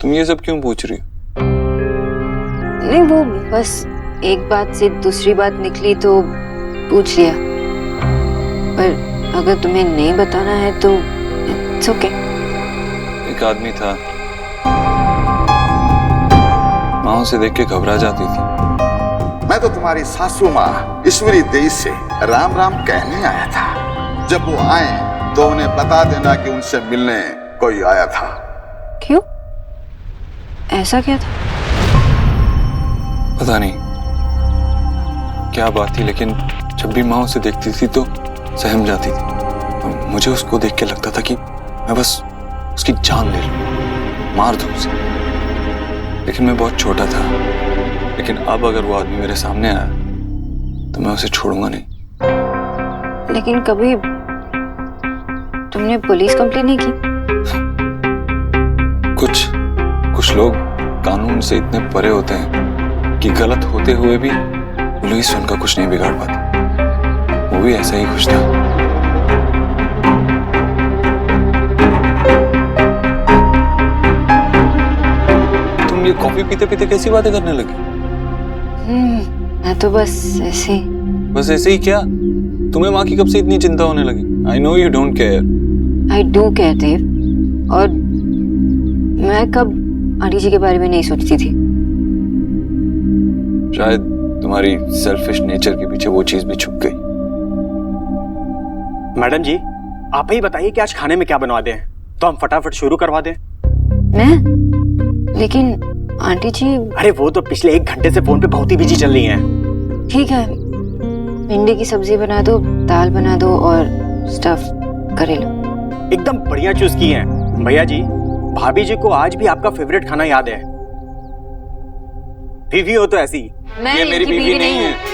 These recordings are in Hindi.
तुम ये सब क्यों पूछ रही हो? नहीं, वो बस एक बात से दूसरी बात निकली तो पूछ लिया। पर अगर तुम्हें नहीं बताना है तो इट्स ओके। एक आदमी था, माँ उसे देख के घबरा जाती थी। मैं तो तुम्हारी सासू माँ ईश्वरी देवी से राम राम कहने आया था। जब वो आए तो उन्हें बता देना कि उनसे मिलने कोई आया था। क्यों? ऐसा क्या था? पता नहीं क्या बात थी, लेकिन जब भी माँ उसे देखती थी तो सहम जाती थी। मुझे उसको देख के लगता था कि मैं बस उसकी जान ले लूं, मार दूं उसे। लेकिन मैं बहुत छोटा था। लेकिन अब अगर वो आदमी मेरे सामने आया तो मैं उसे छोड़ूंगा नहीं। लेकिन कभी तुमने पुलिस कंप्लेंट नहीं की? कुछ लोग कानून से इतने परे होते हैं कि गलत होते हुए भी पुलिस उनका कुछ नहीं बिगाड़ पाती। वो भी ऐसा ही खुश था। तुम ये कॉफी पीते पीते कैसी बातें करने लगी? मैं तो बस ऐसे ही। बस ऐसे ही क्या? तुम्हें माँ की कब से इतनी चिंता होने लगी? I know you don't care. I do care Dev. और मैं कब आंटी जी के बारे में नहीं सोचती थी। शायद तुम्हारी सेल्फिश नेचर के पीछे वो चीज भी छुप गई। मैडम जी, आप ही बताइए कि आज खाने में क्या बनवा दें, तो हम फटाफट शुरू करवा दें। मैं? लेकिन आंटी जी। अरे वो तो पिछले 1 घंटे से फोन पे बहुत ही बिजी चल रही हैं। ठीक है, भिंडी की सब्जी बना दो, दाल बना दो और स्टफ करेला। एकदम बढ़िया चूज की है। भैया जी, भाभी जी को आज भी आपका फेवरेट खाना याद है। बीवी हो तो ऐसी। ये मेरी बीवी नहीं है।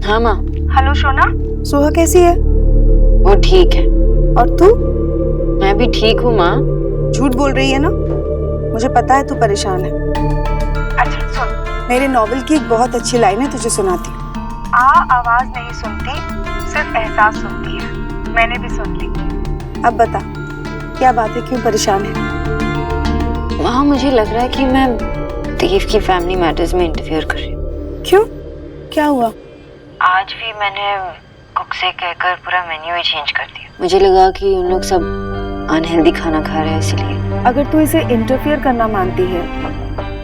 हाँ माँ। हेलो सोना, सुहा कैसी है? वो ठीक है। और तू? मैं भी ठीक हूँ माँ। झूठ बोल रही है ना? मुझे पता है तू परेशान है। अच्छा सुन, मेरे नॉवेल की एक बहुत अच्छी लाइन है, तुझे सुनाती हूँ। आवाज नहीं सुनती, सिर्फ एहसास सुनती है। मैंने भी सुन ली। अब बता, क्या बात है, क्यों परेशान है? माँ, मुझे लग रहा है कि मैं देव की फैमिली मैटर्स में इंटरफेयर कर रही हूँ। क्यों? क्या हुआ? आज भी मैंने कुक से कहकर पूरा मेन्यू ही चेंज कर दिया। मुझे लगा कि उन लोग सब अनहेल्दी खाना खा रहे हैं, इसलिए। अगर तू इसे इंटरफेयर करना मानती है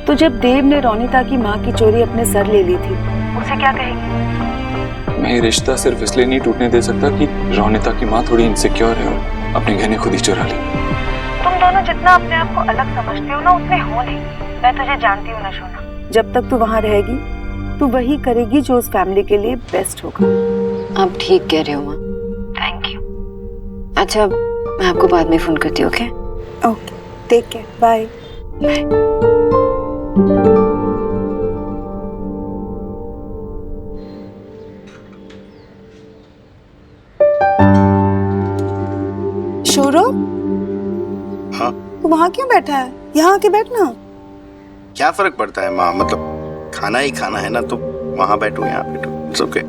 तो जब देव ने रोनिता की माँ की चोरी अपने सर ले ली थी, उसे क्या कहेगी? मैं ये रिश्ता सिर्फ इसलिए नहीं टूटने दे सकता कि रोनिता की माँ थोड़ी इनसिक्योर है और अपने गहने खुद ही चुरा ली। तुम दोनों जितना अपने आप को अलग समझते हो ना, उतने हो नहीं। मैं तुझे जानती हूँ ना सोना। जब तक तू वहाँ रहेगी तू वही करेगी जो उस फैमिली के लिए बेस्ट होगा। आप ठीक कह रहे हो माँ। Thank you. अच्छा, मैं आपको बाद में फोन करती हूँ। Okay okay, take care, bye bye. Sourabh, हाँ? तू वहाँ क्यों बैठा है? यहाँ आके बैठना। क्या फर्क पड़ता है माँ, मतलब खाना ही खाना है ना, तो वहाँ बैठो यहाँ बैठो, इट्स ओके।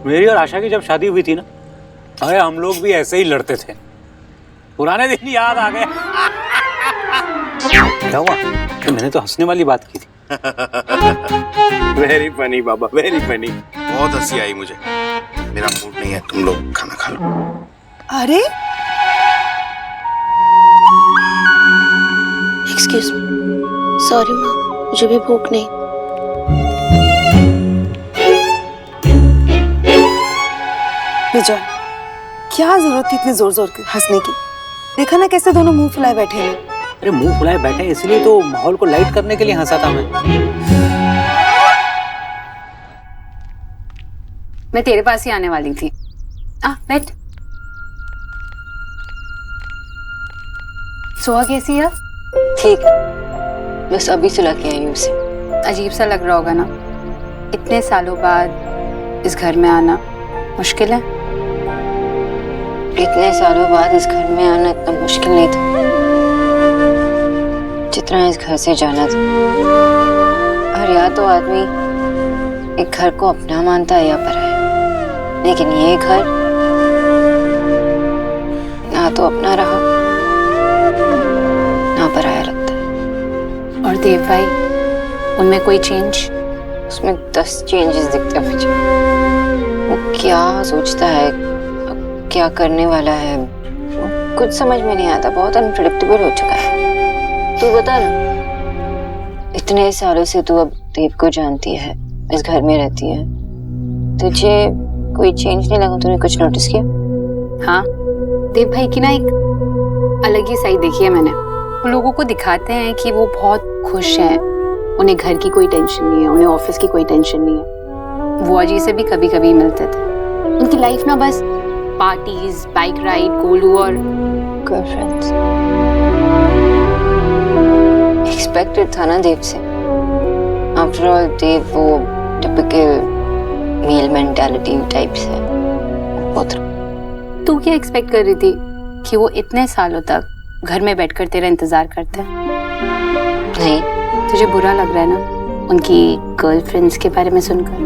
मेरी और आशा की जब शादी हुई थी ना, अरे हम लोग भी ऐसे ही लड़ते थे। पुराने दिन याद आ गए। क्या हुआ? तो मैंने तो हंसने वाली बात की थी। वेरी फनी बाबा, वेरी फनी। बहुत हंसी आई मुझे। मेरा मूड नहीं है, तुम लोग खाना खा लो। अरे एक्सक्यूज मी, सॉरी माँ, मुझे भी भूख नहीं। विजय, क्या जरूरत थी इतने जोर जोर के हंसने की? देखा ना कैसे दोनों मुंह फुलाए बैठे हैं। अरे मुंह फुलाए बैठे इसलिए तो माहौल को लाइट करने के लिए हंसा था मैं तेरे पास ही आने वाली थी। बैठ। सोहा कैसी है? ठीक, बस अभी सुला के आई हूँ उसे। अजीब सा लग रहा होगा ना? इतने सालों बाद इस घर में आना मुश्किल है? इतने सालों बाद इस घर में आना इतना मुश्किल नहीं था जितना इस घर से जाना था। और या तो आदमी एक घर को अपना मानता है या पराया, लेकिन ये घर ना तो अपना रहा ना पराया लगता है। और देव भाई, उनमें कोई चेंज? उसमें 10 चेंजेस दिखते हैं मुझे। वो क्या सोचता है, क्या करने वाला है, कुछ समझ में नहीं आता। बहुत अनप्रेडिक्टेबल हो चुका है। तू बता ना, इतने सालों से तू अब देव को जानती है, इस घर में रहती है, तुझे कोई चेंज नहीं लगा? तूने कुछ नोटिस किया? हाँ, देव भाई की ना एक अलग ही साइड देखी है मैंने। वो लोगों को दिखाते हैं कि वो बहुत खुश हैं, उन्हें घर की कोई टेंशन नहीं है, उन्हें ऑफिस की कोई टेंशन नहीं है। वो अजी से भी कभी कभी मिलते थे। उनकी लाइफ ना बस पार्टीज, बाइक राइड, गोलू और गर्लफ्रेंड्स। एक्सपेक्टेड था ना देव से। आफ्टर ऑल देव वो टिपिकल मेल मेंटालिटी टाइप्स है। तू क्या एक्सपेक्ट कर रही थी कि वो इतने सालों तक घर में बैठकर तेरा इंतजार करते हैं? नहीं, तुझे बुरा लग रहा है ना उनकी गर्लफ्रेंड्स के बारे में सुनकर?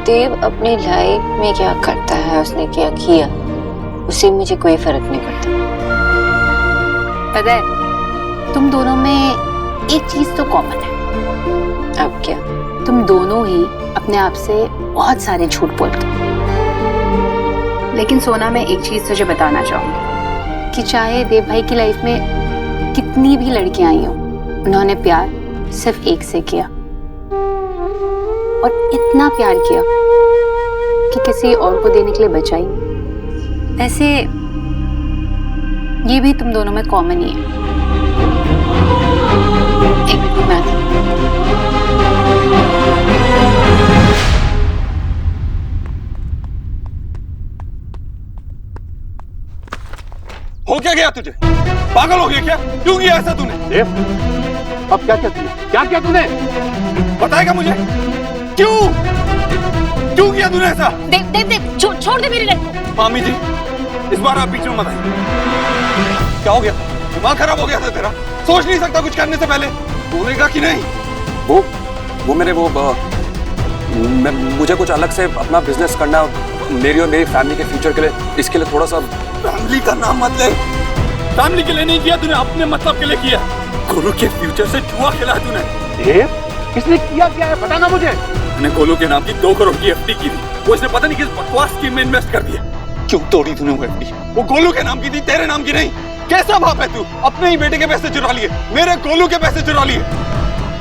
देव अपनी लाइफ में क्या करता है, उसने क्या किया, उससे मुझे कोई फर्क नहीं पड़ता। पता है, तुम दोनों में एक चीज तो कॉमन है। अब क्या? तुम दोनों ही अपने आप से बहुत सारे झूठ बोलते हो। लेकिन सोना, मैं एक चीज तुझे बताना चाहूंगी कि चाहे देव भाई की लाइफ में कितनी भी लड़कियां आई हो, उन्होंने प्यार सिर्फ एक से किया, और इतना प्यार किया कि किसी और को देने के लिए बचा ही नहीं। ऐसे ये भी तुम दोनों में कॉमन ही है। एक मिनट मैं हो क्या गया तुझे? पागल हो गया क्या? क्यों किया ऐसा तूने? देव, अब क्या क्या किया? क्या किया तूने? बताएगा मुझे? क्यों किया तूने ऐसा? देव देव देव, छोड़ दे मेरी लड़की। मामी जी, इस बार आप बीच में मत आइए। क्या हो गया? दिमाग खराब हो गया था तेरा? सोच नहीं सकता कुछ करने से पहले? बोलेगा कि नहीं? वो मेरे मुझे कुछ अलग से अपना बिजनेस करना, मेरी और मेरी फैमिली के फ्यूचर के लिए, इसके लिए थोड़ा सा। फैमिली का नाम मत ले। फैमिली के लिए नहीं किया तूने, अपने मतलब के लिए किया। गोलू के फ्यूचर से जुआ खेला तूने। किसने किया क्या है, बता ना मुझे। मैंने गोलू के नाम की 2 करोड़ की एफडी की थी, वो इसने पता नहीं किस बकवास स्कीम में इन्वेस्ट कर दिया। क्यों तोड़ी तूने वो एफडी? वो गोलू के नाम की थी, तेरे नाम की नहीं। कैसा बाप है तू? अपने ही बेटे के पैसे चुरा लिए, मेरे गोलू के पैसे चुरा लिए।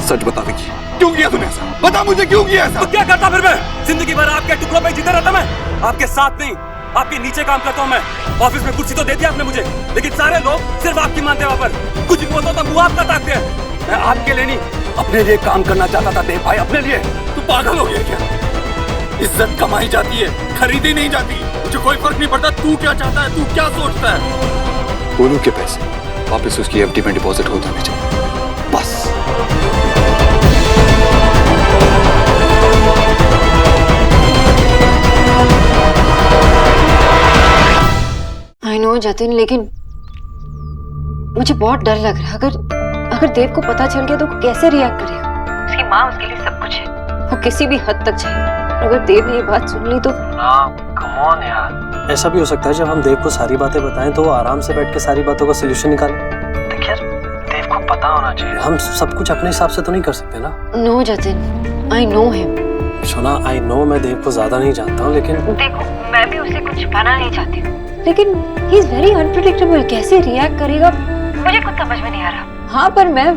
सच बता विकी, क्यों किया तूने ऐसा? बता मुझे, क्यों किया ऐसा? तो क्या करता फिर मैं? जिंदगी भर आपके टुकड़ों पे जीता रहता मैं, आपके साथ नहीं, आपके नीचे काम करता हूँ मैं। ऑफिस में कुर्सी तो देती है आपने मुझे, लेकिन सारे लोग सिर्फ आपकी मानते हैं वहाँ पर। कुछ भी बोलता तो मुँह आपका ताकते हैं। मैं आपके लिए नहीं, अपने लिए काम करना चाहता था देव भाई, अपने लिए। तू पागल हो गया क्या? इज्जत कमाई जाती है, खरीदी नहीं जाती। मुझे कोई फर्क नहीं पड़ता तू क्या चाहता है, तू क्या सोचता है। गोलू के पैसे वापस उसकी एफडी में डिपॉजिट हो जाने चाहिए, बस। आई नो जतिन, लेकिन मुझे बहुत डर लग रहा है। अगर देव को पता चल गया तो कैसे रिएक्ट करेगा? उसकी माँ उसके लिए सब कुछ है, वो किसी भी हद तक जाएगी। अगर देव ने ये बात सुन ली तो कम ऑन यार। ऐसा भी हो सकता है जब हम देव को सारी बातें बताएं तो वो आराम से बैठ के सारी बातों का सलूशन निकाले। देख यार, देव को पता होना चाहिए, हम सब कुछ अपने हिसाब से तो नहीं कर सकते ना। No Jatin, I know him. Sona, I no मैं देव को ज्यादा नहीं जानता हूँ, लेकिन देखो, मैं भी उसे कुछ छुपाना नहीं चाहती हूँ, लेकिन ही इज वेरी अनप्रेडिक्टेबल। कैसे रिएक्ट करेगा मुझे कुछ समझ में नहीं आ रहा। हाँ, पर मैं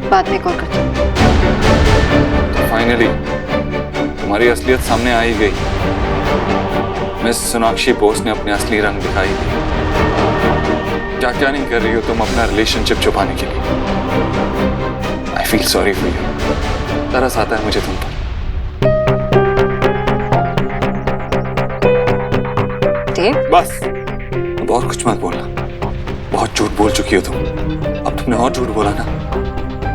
बाद में कॉल करती हूँ। फाइनली तुम्हारी असलियत सामने आ ही गई। मिस सोनाक्षी बोस ने अपने असली रंग दिखाई दी। क्या क्या नहीं कर रही हो तुम अपना रिलेशनशिप छुपाने के लिए। I feel sorry for you. तरस आता है मुझे तुम पर। देव। बस अब और कुछ मत बोलना, बहुत झूठ बोल चुकी हो तुम। अब तुमने और झूठ बोला ना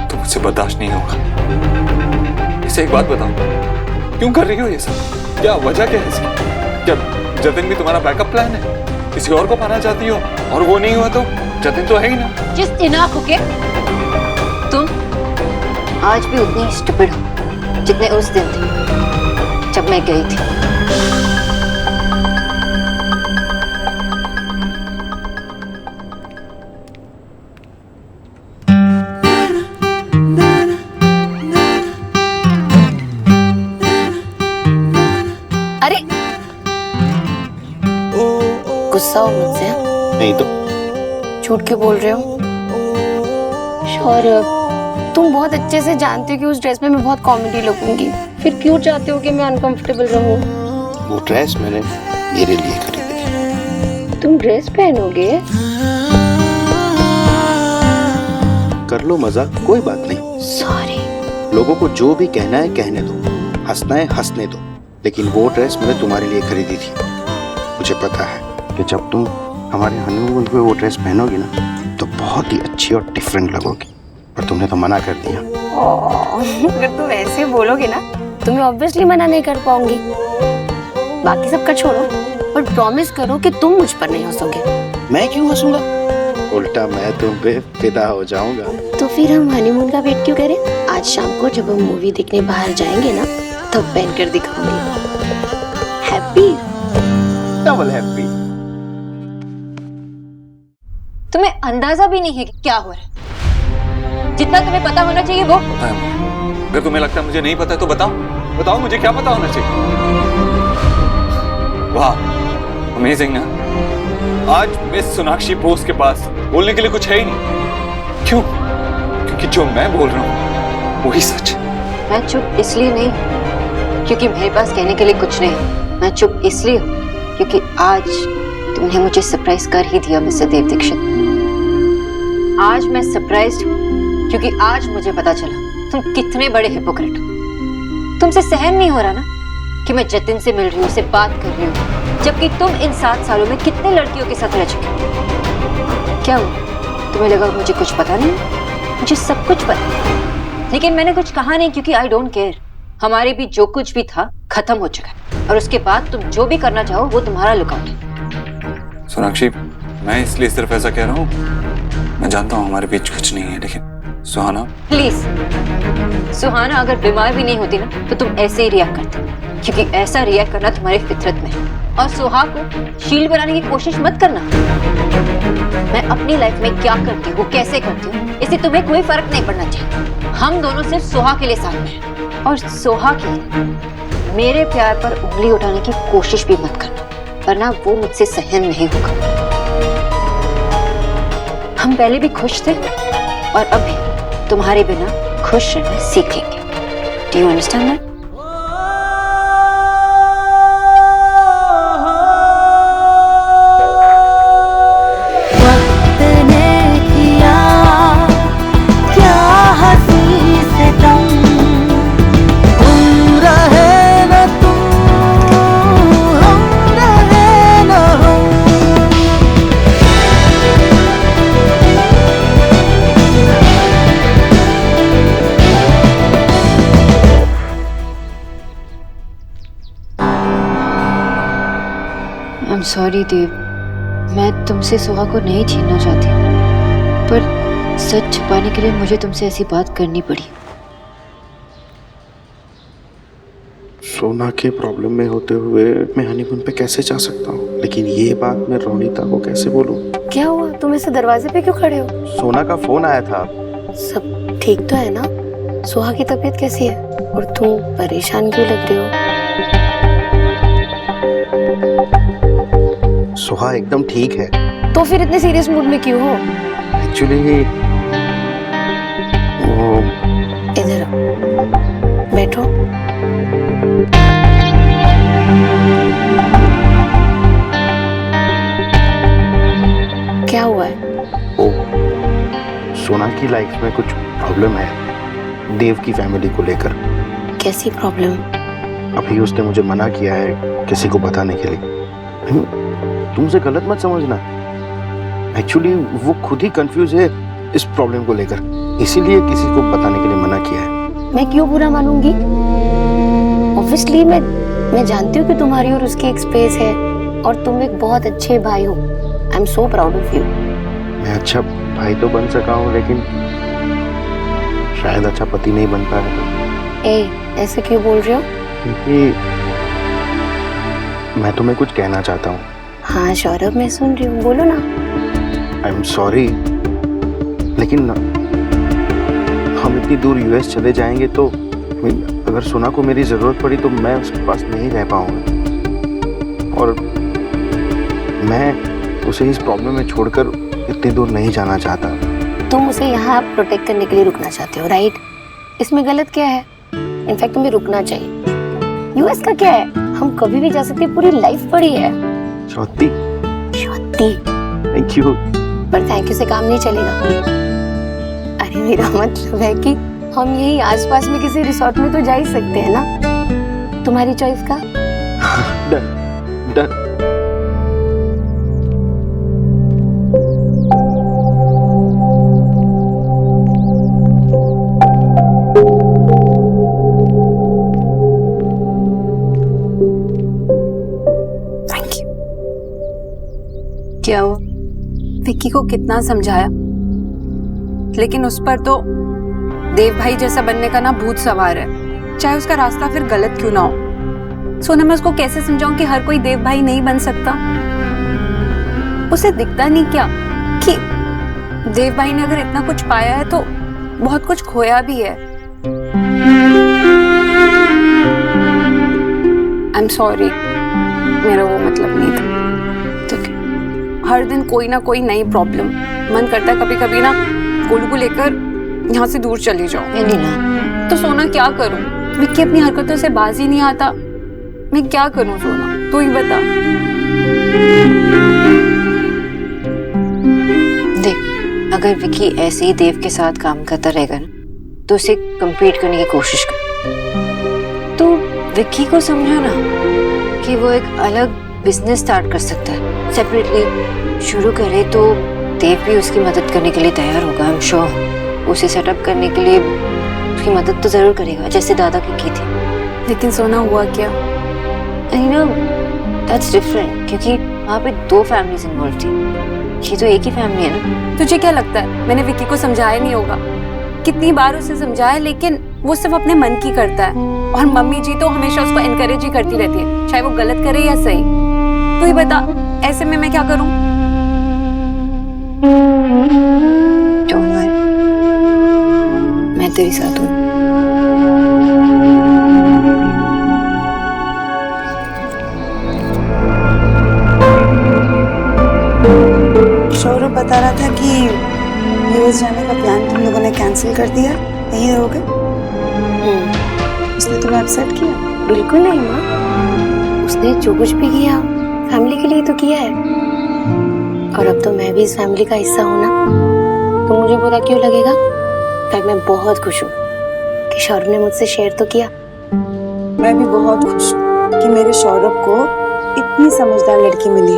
तो मुझसे बर्दाश्त नहीं होगा। इसे एक बात बताओ, क्यों कर रही हो ये सब? क्या वजह क्या है इसकी? क्या जतिन भी तुम्हारा बैकअप प्लान है? किसी और को पाना चाहती हो और वो नहीं हुआ तो जतिन तो है ही ना। Just enough, okay? तुम आज भी उतनी ही स्टूपिड हो जितने उस दिन थे जब मैं गई थी। अरे गुस्सा हो मुझसे? नहीं तो झूठ क्यों बोल रहे हो? शौर्य, तुम बहुत अच्छे से जानते हो कि उस ड्रेस में मैं बहुत कॉमेडी लगूंगी, फिर क्यों चाहते हो कि मैं अनकंफर्टेबल रहूं? वो ड्रेस मैंने मेरे लिए खरीदी। तुम ड्रेस पहनोगे? कर लो मजाक, कोई बात नहीं। सॉरी। लोगों को जो भी कहना है कहने दो, हंसना है हंसने दो, लेकिन वो ड्रेस मैंने तुम्हारे लिए खरीदी थी। मुझे पता है कि जब तुम हमारे हनीमून पे वो ड्रेस पहनोगी ना तो बहुत ही अच्छी और डिफरेंट लगोगी, पर तुमने तो मना कर दिया। अगर तुम ऐसे बोलोगे ना तो मैं ऑब्वियसली मना नहीं कर पाऊंगी। बाकी सबका छोड़ो और प्रॉमिस करो कि तुम मुझ पर नहीं हंसोगे। मैं क्यों हंसूंगा? उल्टा मैं तुम पे फिदा हो जाऊंगा। तो फिर हम हनीमून का वेट क्यों करें? आज शाम को जब हम मूवी देखने बाहर जाएंगे ना तब पहन कर दिखाऊंगी। हैप्पी? Double happy. तुम्हें अंदाजा भी नहीं है कि क्या हो रहा है। जितना तुम्हें पता होना चाहिए वो पता है मुझे। अगर तुम्हें लगता है मुझे नहीं पता है तो बताओ, बताओ मुझे क्या पता होना चाहिए। वाह, अमेजिंग ना। आज मिस सोनाक्षी बोस के पास बोलने के लिए कुछ है ही नहीं। क्यों? क्योंकि जो मैं बोल रहा हूँ वही सच। मैं चुप इसलिए नहीं क्योंकि मेरे पास कहने के लिए कुछ नहीं। मैं चुप इसलिए हूँ क्योंकि आज तुमने मुझे सरप्राइज कर ही दिया मिस्टर देव दीक्षित। आज मैं सरप्राइज्ड हूँ क्योंकि आज मुझे पता चला तुम कितने बड़े हिपोक्रेट हो। तुमसे सहन नहीं हो रहा ना कि मैं जतिन से मिल रही हूँ, उससे बात कर रही हूँ, जबकि तुम इन 7 सालों में कितने लड़कियों के साथ रह चुके हो। क्या हुआ? तुम्हें लगा मुझे कुछ पता नहीं? मुझे सब कुछ पता है, लेकिन मैंने कुछ कहा नहीं क्योंकि आई डोंट केयर। हमारे भी जो कुछ भी था खत्म हो चुका है और उसके बाद तुम जो भी करना चाहो वो तुम्हारा लुकआउट है। सोनाक्षी, मैं इसलिए सिर्फ ऐसा कह रहा हूँ, मैं जानता हूँ हमारे बीच कुछ नहीं है, लेकिन सुहाना प्लीज। सुहाना अगर बीमार भी नहीं होती ना तो तुम ऐसे ही रिएक्ट करते, क्योंकि ऐसा रिएक्ट करना तुम्हारी फितरत में है। और सुहा को शील्ड बनाने की कोशिश मत करना। मैं अपनी लाइफ में क्या करती हूँ, कैसे करती हूँ, इससे तुम्हें कोई फर्क नहीं पड़ना चाहिए। हम दोनों सिर्फ सुहा के लिए साथ में हैं और सुहा के लिए मेरे प्यार पर उंगली उठाने की कोशिश भी मत करना, वरना वो मुझसे सहन नहीं होगा। हम पहले भी खुश थे और अभी तुम्हारे बिना खुश रहना सीख लेंगे। Do you understand that? I'm sorry देव, मैं तुमसे सुहा को नहीं छीनना चाहती, पर सच छुपाने के लिए मुझे तुमसे ऐसी बात करनी पड़ी। सोना के प्रॉब्लम में होते हुए मैं हनीमून पे कैसे जा सकता हूँ, लेकिन ये बात मैं रोनिता को कैसे बोलूँ? क्या हुआ? तुम ऐसे दरवाजे पे क्यों खड़े हो? सोना का फोन आया था। सब ठीक तो है ना? सुहा की तबीयत कैसी है? और तुम परेशान क्यों लग रहे हो? सुहा एकदम ठीक है। तो फिर इतने सीरियस मूड में क्यों हो? एक्चुअली वो इधर आओ, बैठो। क्या हुआ है? वो सोना की लाइफ में कुछ प्रॉब्लम है देव की फैमिली को लेकर। कैसी प्रॉब्लम? अभी उसने मुझे मना किया है किसी को बताने के लिए। तुम उसे गलत मत समझना। एक्चुअली वो खुद ही कंफ्यूज है इस प्रॉब्लम को लेकर, इसीलिए किसी को बताने के लिए मना किया है। मैं क्यों बुरा मानूंगी? ऑब्वियसली मैं जानती हूँ कि तुम्हारी और उसकी एक स्पेस है और तुम एक बहुत अच्छे भाई हो। I am so proud of you. मैं अच्छा भाई तो बन सका हूँ, लेकिन शायद अच्छा पति नहीं बन पाया। तो ऐसे क्यों बोल रहे हो? क्योंकि मैं तुम्हें कुछ कहना चाहता हूँ। हाँ सौरभ, मैं सुन रही हूँ, बोलो ना। आई एम सॉरी, लेकिन हम इतनी दूर यूएस चले जाएंगे तो अगर सोना को मेरी जरूरत पड़ी तो मैं उसके पास नहीं रह पाऊंगा, और मैं उसे इस प्रॉब्लम में छोड़कर इतनी दूर नहीं जाना चाहता। तुम उसे यहाँ प्रोटेक्ट करने के लिए रुकना चाहते हो, राइट? इसमें गलत क्या है? इनफैक्ट तुम्हें रुकना चाहिए। यूएस का क्या है, हम कभी भी जा सकते हैं, पूरी लाइफ पड़ी है। श्रुति, थैंक यू। पर थैंक यू से काम नहीं चलेगा। अरे मेरा मतलब है कि हम यही आसपास में किसी रिसोर्ट में तो जा ही सकते हैं ना। तुम्हारी चॉइस का। Done done. क्या हुआ? विक्की को कितना समझाया, लेकिन उस पर तो देव भाई जैसा बनने का ना भूत सवार है, चाहे उसका रास्ता फिर गलत क्यों ना हो। सोना, मैं उसको कैसे समझाऊं कि हर कोई देव भाई नहीं बन सकता? उसे दिखता नहीं क्या कि देव भाई ने अगर इतना कुछ पाया है तो बहुत कुछ खोया भी है। आई एम सॉरी, मेरा वो मतलब नहीं था। हर दिन कोई ना कोई नई प्रॉब्लम, मन करता है कभी कभी ना गोलू को लेकर यहाँ से दूर चली जाओ। तो सोना क्या करूं? विक्की अपनी हरकतों से बाज ही नहीं आता, मैं क्या करूं सोना, तू ही बता। देख, अगर विक्की ऐसे ही देव के साथ काम करता रहेगा ना तो उसे कम्पीट करने की कोशिश कर। तो विक्की को समझो ना कि वो एक अलग बिजनेस स्टार्ट कर सकता है, सेपरेटली शुरू करे तो देव भी उसकी मदद करने के लिए तैयार होगा। आई एम श्योर उसे सेटअप करने के लिए उसकी मदद तो जरूर करेगा, जैसे दादा की थी। लेकिन सोना हुआ क्या? यू नो दैट्स डिफरेंट, क्योंकि वहाँ पे दो फैमिलीज इन्वॉल्व थी, ये तो एक ही फैमिली है ना। तुझे क्या लगता है मैंने विक्की को समझाया नहीं होगा? कितनी बार उसे समझाया, लेकिन वो सिर्फ अपने मन की करता है, और मम्मी जी तो हमेशा उसको एनकरेज ही करती रहती है, चाहे वो गलत करे या सही। तू ही बता, ऐसे में मैं क्या करूं? Don't worry, मैं तेरे साथ हूँ। सौरभ बता रहा था कि यूएस जाने का प्लान तुम लोगों ने कैंसिल कर दिया, यहीं रहोगे? उसने तुम्हें अपसेट किया? बिल्कुल नहीं माँ, उसने जो कुछ भी किया फैमिली के लिए तो किया है, और अब तो मैं भी इस फैमिली का हिस्सा हूँ ना, तो मुझे बुरा क्यों लगेगा? पर मैं बहुत खुश हूँ कि सौरभ ने मुझसे शेयर तो किया। मैं भी बहुत खुश हूँ कि मेरे सौरभ को इतनी समझदार लड़की मिली।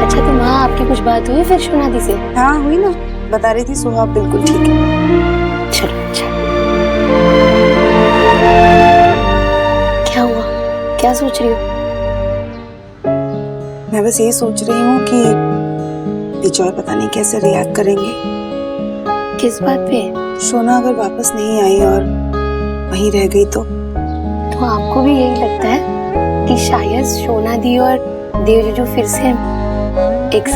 अच्छा, तो माँ आपकी कुछ बात हुई फिर शोनादी से? हाँ हुई ना, बता रही थी सुहा बिल्कुल ठीक है। चलो अच्छा। क्या हुआ, क्या सोच रही हो? मैं बस यही सोच रही हूँ कि विजय पता नहीं कैसे रिएक्ट करेंगे। किस बात पे? सोना अगर वापस नहीं आई और वहीं रह गई तो आपको भी यही लगता है कि शायद सोना दी और देव जीजू फिर से एक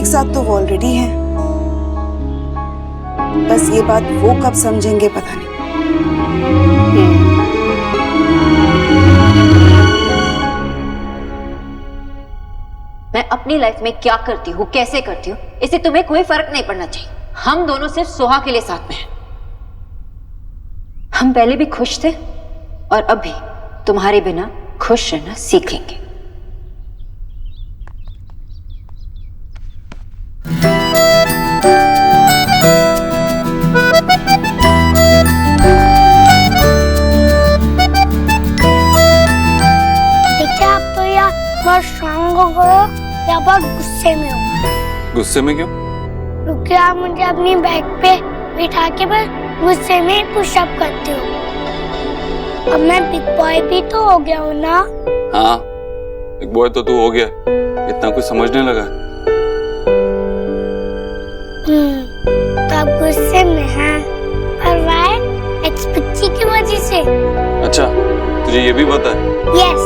साथ तो वो ऑलरेडी हैं, बस ये बात वो कब समझेंगे पता नहीं। मैं अपनी लाइफ में क्या करती हूँ, कैसे करती हूँ, इससे तुम्हें कोई फर्क नहीं पड़ना चाहिए। हम दोनों सिर्फ सोहा के लिए साथ में हैं। हम पहले भी खुश थे और अभी तुम्हारे बिना खुश रहना सीख लेंगे। बहुत स्ट्रांग हो गए हो या बहुत गुस्से में हो? गुस्से में क्यों? क्योंकि आप मुझे अपनी बैग पे बिठा के बस गुस्से में पुशअप करते हो। अब मैं बिग बॉय भी तो हो गया हूँ ना? हाँ, बिग बॉय तो तू हो गया, इतना कुछ समझने लगा। तो आप गुस्से में हैं, पर वाई? एक्सपेक्टी की वजह से। अच्छा, तुझे ये भी पता है? यस,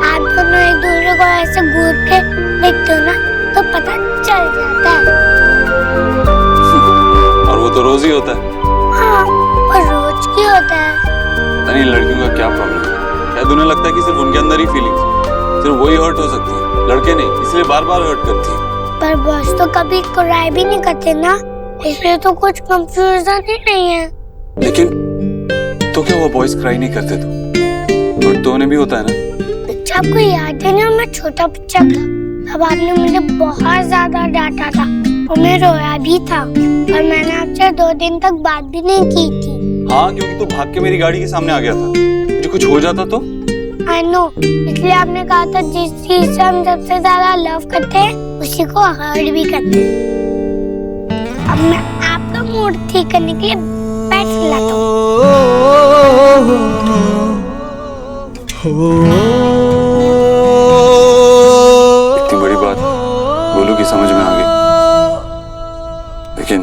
आप दोनों एक दूसरे को ऐसे घूर के देखते हो ना तो पता चल जाता है। और वो तो रोज ही होता है। हाँ, और रोज की होता है। पता नहीं लड़कियों का क्या प्रॉब्लम है, शायद उन्हें लगता है कि सिर्फ उनके अंदर ही फीलिंग्स, सिर्फ वही हर्ट हो सकती है, लड़के नहीं, इसलिए बार बार हर्ट करती है। पर बॉस तो कभी क्राई भी नहीं करते ना, इसलिए तो कुछ कंफ्यूजन ही नहीं है। लेकिन तो क्या हुआ, बॉयज क्राई नहीं करते तो उन्हें भी होता है ना? अच्छा, आपको याद है ना मैं छोटा बच्चा था, तब आपने मुझे बहुत ज्यादा डांटा था और मैं रोया भी था और मैंने आपसे 2 दिन तक बात भी नहीं की थी। हाँ, क्योंकि तू भाग के मेरी गाड़ी के सामने आ गया था, मुझे कुछ हो जाता तो? I know, इसलिए आपने कहा था जिस चीज से हम सबसे ज्यादा लव करते हैं उसी को हर्ट भी करते हैं। अब मैं आपका मूड ठीक करने के लिए पेट खिलाता हूँ। इतनी बड़ी बात गोलू की समझ में आ गई, लेकिन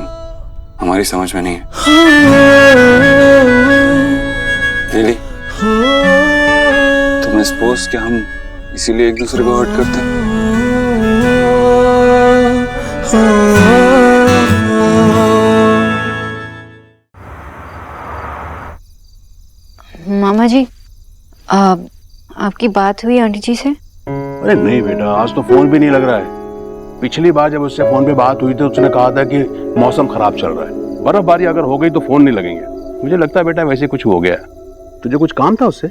हमारी समझ में नहीं है। लिली, तुम सपोज कि हम इसीलिए एक दूसरे को हर्ट करते हैं? मामा जी, आपकी बात हुई आंटी जी से? अरे नहीं बेटा, आज तो फोन भी नहीं लग रहा है। पिछली बार जब उससे फोन पे बात हुई तो उसने कहा था कि मौसम खराब चल रहा है, बर्फबारी अगर हो गई तो फोन नहीं लगेंगे। मुझे लगता है बेटा वैसे कुछ हो गया। तुझे कुछ काम था उससे?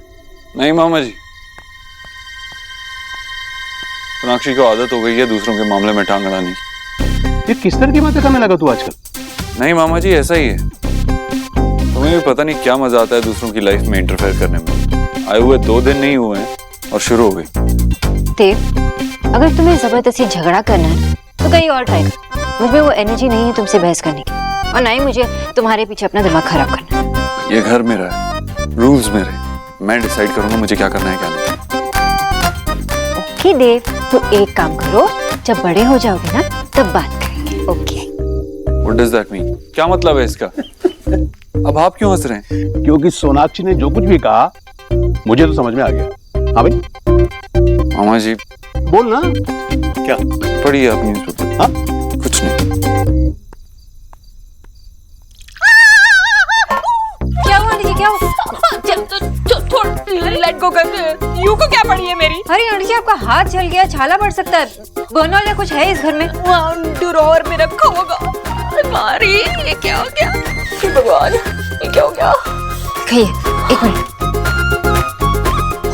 नहीं मामा जी, सोनाक्षी को आदत हो गई है दूसरों के मामले में टांग अड़ाने की। ये किस तरह की बातें करने लगा तू आजकल? नहीं मामा जी, ऐसा ही है। तुम्हें भी पता नहीं क्या मजा आता है दूसरों की लाइफ में इंटरफेयर करने में। आए हुए 2 दिन नहीं हुए हैं और शुरू हो गई। देव, अगर तुम्हें जबरदस्ती झगड़ा करना है तो कहीं और ट्राई करो। मुझे वो एनर्जी नहीं है तुमसे बहस करने की, और ना ही मुझे तुम्हारे पीछे अपना दिमाग खराब करना है। ये घर मेरा है, रूल्स मेरे, मैं डिसाइड करूंगा मुझे क्या करना है क्या नहीं। ओके देव, तो एक काम करो, जब बड़े हो जाओगे ना तब बात करेंगे। Okay? What does that mean? क्या मतलब है इसका? अब आप क्यों हंस रहे हैं? क्योंकि सोनाक्षी ने जो कुछ भी कहा मुझे तो समझ में आ गया। हाँ भाई? मामा जी बोल ना। क्या पढ़िए आप न्यूज़पेपर? हाँ? कुछ नहीं। क्या हुआ आंटी जी, क्या हुआ? लेट गो कर। यू को क्या पड़ी है मेरी? अरे आंटी जी, आपका हाथ जल गया, छाला पड़ सकता है। बर्न वाला कुछ है इस घर में? ड्रॉअर में रखा होगा। मारी, ये क्या हो गया? भगवान, ये क्या हो गया? खाइए, 1 मिनट।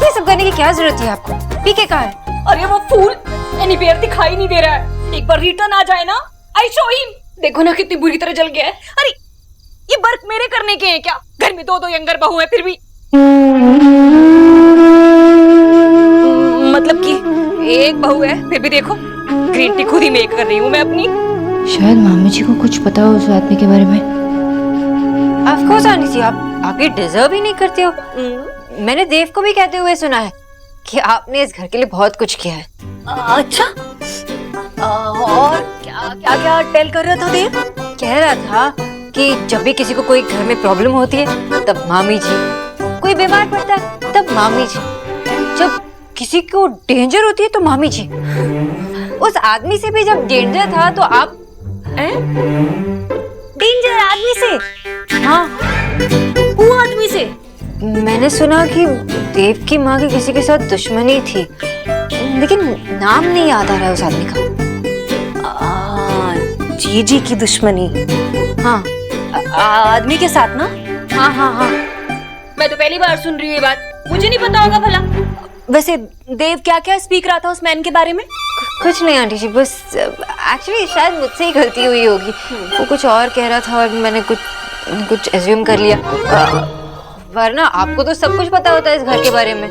ये सब करने की क्या जरूरत थी आपको? पीके कहाँ है? अरे वो फूल एनीवेयर दिखाई नहीं दे रहा है। एक बार रिटर्न आ जाए ना, आई शो हिम। देखो ना कितनी बुरी तरह जल गया है। अरे ये वर्क मेरे करने के हैं क्या? घर में 2 यंगर बहू है फिर भी। मतलब कि एक बहू है फिर भी देखो, ग्रीन टी खुद ही मेक कर रही हूँ मैं अपनी। शायद मामी जी को कुछ पता हो उस आदमी के बारे में। ऑफ कोर्स आंटी जी, आप ये डिजर्व ही नहीं करते हो। मैंने देव को भी कहते हुए सुना है कि आपने इस घर के लिए बहुत कुछ किया है। अच्छा, और क्या क्या क्या टेल कर रहा था देव? कह रहा था कि जब भी किसी को कोई घर में प्रॉब्लम होती है तब मामी जी, कोई बीमार पड़ता है तब मामी जी, जब किसी को डेंजर होती है तो मामी जी। उस आदमी से भी जब डेंजर था तो आप डेंजर आदमी से? हाँ, वो आदमी से? मैंने सुना कि देव की माँ की किसी के साथ दुश्मनी थी, लेकिन नाम नहीं याद आ रहा है उस आदमी का। जीजी की दुश्मनी? हाँ। आदमी के साथ ना? हाँ हाँ हाँ। मैं तो पहली बार सुन रही हूँ ये बात, मुझे नहीं पता होगा भला। वैसे देव क्या क्या स्पीक रहा था उस मैन के बारे में? कुछ नहीं आंटी जी, बस एक्चुअली शायद मुझसे ही गलती हुई होगी। वो कुछ और कह रहा था और मैंने कुछ एज्यूम कर लिया। वरना आपको तो सब कुछ पता होता है इस घर के बारे में।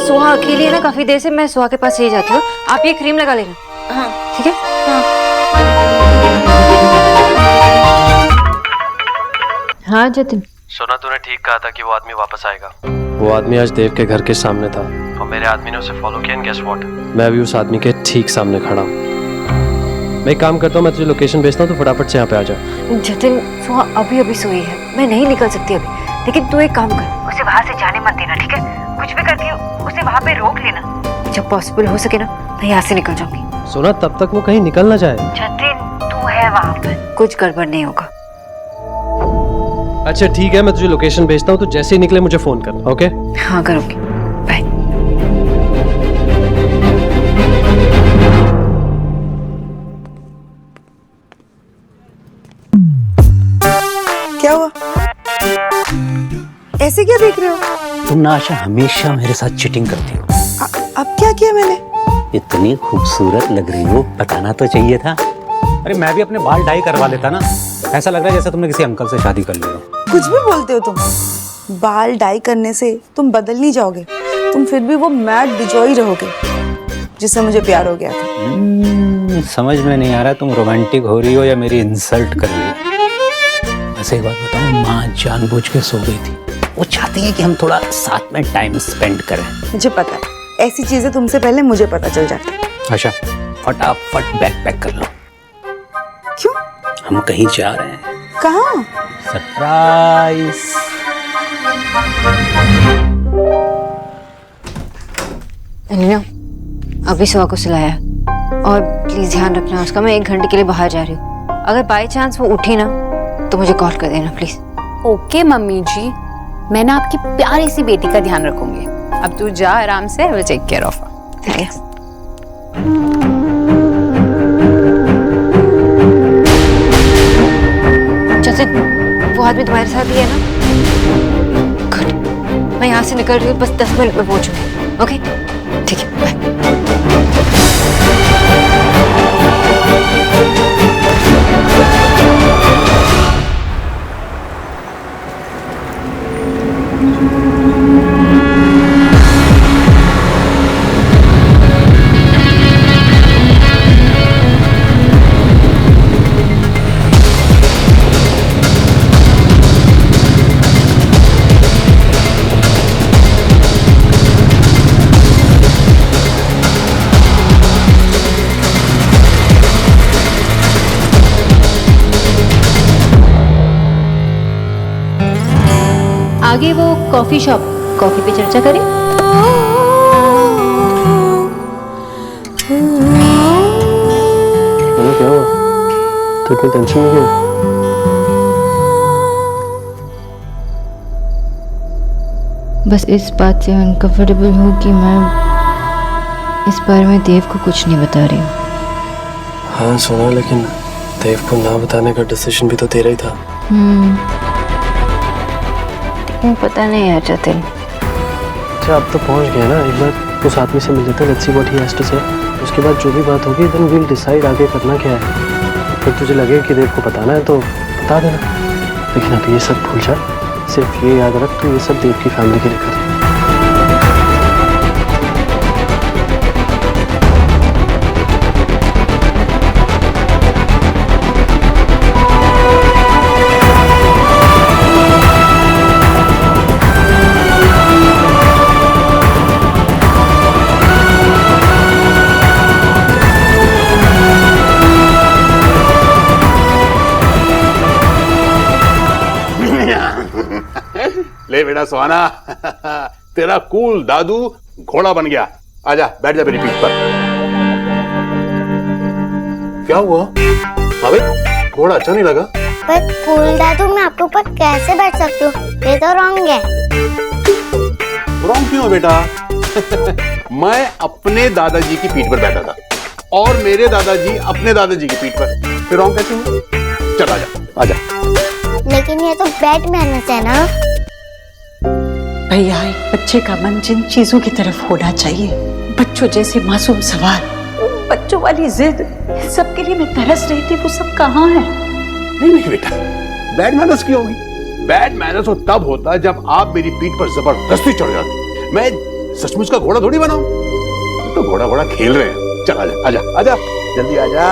सुहा अकेली है ना काफी देर से, मैं सुहा के पास ही जाती हूँ, आप ये क्रीम लगा लेना। हाँ ठीक है। हाँ जतिन, सुना तूने ठीक कहा था कि वो आदमी वापस आएगा। वो आदमी आज देव के घर के सामने था और मेरे आदमी ने उसे फॉलो किया। गेस व्हाट, मैं अभी उस आदमी के ठीक सामने खड़ा हूँ। मैं एक काम करता हूँ, मैं तुझे लोकेशन भेजता हूँ, तो फटाफट से यहाँ पे आ जा। जतिन सुहा अभी अभी सोई है, मैं नहीं निकल सकती अभी, लेकिन तू एक काम कर, उसे वहाँ से जाने मत देना, ठीक है? कुछ भी करके उसे वहाँ पे रोक लेना। जब पॉसिबल हो सके ना, मैं यहाँ से निकल जाऊंगी। सुना, तब तक वो कहीं निकल ना जाए। जतिन तू है वहाँ पे, कुछ गड़बड़ नहीं होगा। अच्छा ठीक है, मैं तुझे लोकेशन भेजता हूँ, तो जैसे ही निकले मुझे फोन करना, ओके? हाँ करूँगी, बाय। क्या हुआ? ऐसे क्या देख रहे हो? तुम ना आशा हमेशा मेरे साथ चीटिंग करती हो। अब क्या किया मैंने? इतनी खूबसूरत लग रही हो, बताना तो चाहिए था। अरे मैं भी अपने बाल डाई करवा लेता ना, ऐसा लग रहा है जैसे तुमने किसी अंकल से शादी कर ली हो। कुछ भी बोलते हो तुम। बाल डाई करने से तुम बदल नहीं जाओगे, तुम फिर भी वो मैड बिजॉय रहोगे जिससे मुझे प्यार हो गया था। समझ में नहीं आ रहा तुम रोमांटिक हो रही हो या मेरी इंसल्ट कर रही हो। ऐसे एक बात बताऊं, माँ जानबूझ के सो गई थी, वो चाहती है कि हम थोड़ा साथ में टाइम स्पेंड करें। मुझे पता है, ऐसी चीजें तुमसे पहले मुझे पता चल जाती। आशा फटाफट बैग पैक कर लो। क्यों? हम कहीं जा रहे हैं। कहाँ? सरप्राइज। एलिना, अभी सुहा को सुलाया, और प्लीज ध्यान रखना उसका, मैं 1 घंटे के लिए बाहर जा रही हूँ। अगर बाय चांस वो उठी ना तो मुझे कॉल कर देना प्लीज। ओके मम्मी जी, मैं ना आपकी प्यारी सी बेटी का ध्यान रखूंगी। अब तू जा आराम से, I will take care of her. ठीक है। जतिन, वो आदमी तुम्हारे साथ ही है ना? गुड, मैं यहाँ से निकल रही हूँ, बस 10 मिनट में पहुंचूंगी। ओके ठीक है, बाय। आगे वो कॉफी शॉप, कॉफी पे चर्चा करें। क्या हुआ? तो इतनी टेंशन में क्यों? बस इस बात से अनकंफर्टेबल हूँ कि मैं इस बारे में देव को कुछ नहीं बता रही हूँ। हाँ सुना, लेकिन देव को ना बताने का डिसीजन भी तो तेरा ही था। लेकिन पता नहीं यार जतिन। अच्छा अब तो पहुंच गया ना, एक बार उस आदमी से मिल लेते हैं, let's see what he has to say. उसके बाद जो भी बात होगी देन वी विल डिसाइड आगे करना क्या है। फिर तुझे लगे कि देव को बताना है तो बता देना, लेकिन अब ये सब भूल जा। सिर्फ ये याद रख, तू ये सब देव की फैमिली के लिए कर। ले बेटा सुहाना, तेरा कूल दादू घोड़ा बन गया। आजा बैठ जा मेरी पीठ पर। क्या हुआ? हाँ भाई, घोड़ा अच्छा नहीं लगा? पर कूल दादू, मैं आपके ऊपर कैसे बैठ सकती हूँ? ये तो रॉन्ग है। रॉन्ग क्यों बेटा? मैं अपने दादाजी की पीठ पर बैठा था और मेरे दादाजी अपने दादाजी की पीठ पर, फिर रॉन्ग कैसे हुआ? चल आजा आजा। लेकिन ये तो बैड मैनर्स है ना। भैया, एक बच्चे का मन जिन चीजों की तरफ होना चाहिए, बच्चों जैसे मासूम सवाल, बच्चों वाली जिद, सबके लिए मैं तरस रही थी, वो सब कहाँ है? नहीं बेटा, बैड मैनर्स क्यों होगी? बैड मैनर्स तो तब होता है जब आप मेरी पीठ पर जबरदस्ती चढ़ जाते। मैं सचमुच का घोड़ा थोड़ी बनाऊं। तो घोड़ा घोड़ा खेल रहे हैं। चल आजा आजा आजा जल्दी आजा।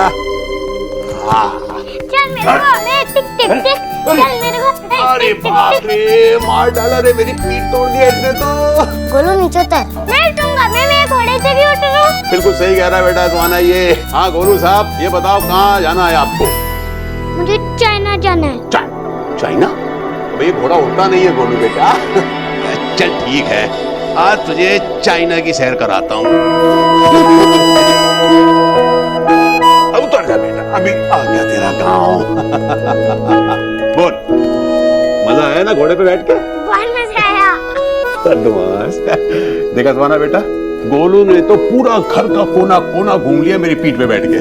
चल मेरे को, टिक टिक टिक, चल मेरे को। अरे बाप रे, मार डाला रे, मेरी पीठ तोड़ दिया इसने तो। गोलू नीचे उतर। मैं उठूंगा, मैं मेरे घोड़े से भी उतरूं। बिल्कुल सही कह रहा है बेटा तुम्हारा ये। हाँ गोलू साहब, ये बताओ कहाँ जाना है आपको? मुझे चाइना जाना है। चाइना? अब ये घोड़ा उड़ता नहीं है गोलू बेटा। चल ठीक है, आज तुझे चाइना की सैर कराता हूँ। अब उतर जा बेटा, अभी आ गया तेरा गाँव। बोल, मजा आया ना घोड़े पे बैठ के? बहुत मजा आया। देखा तुम्हारा बेटा, गोलू ने तो पूरा घर का कोना कोना घूम लिया मेरी पीठ पे बैठ के।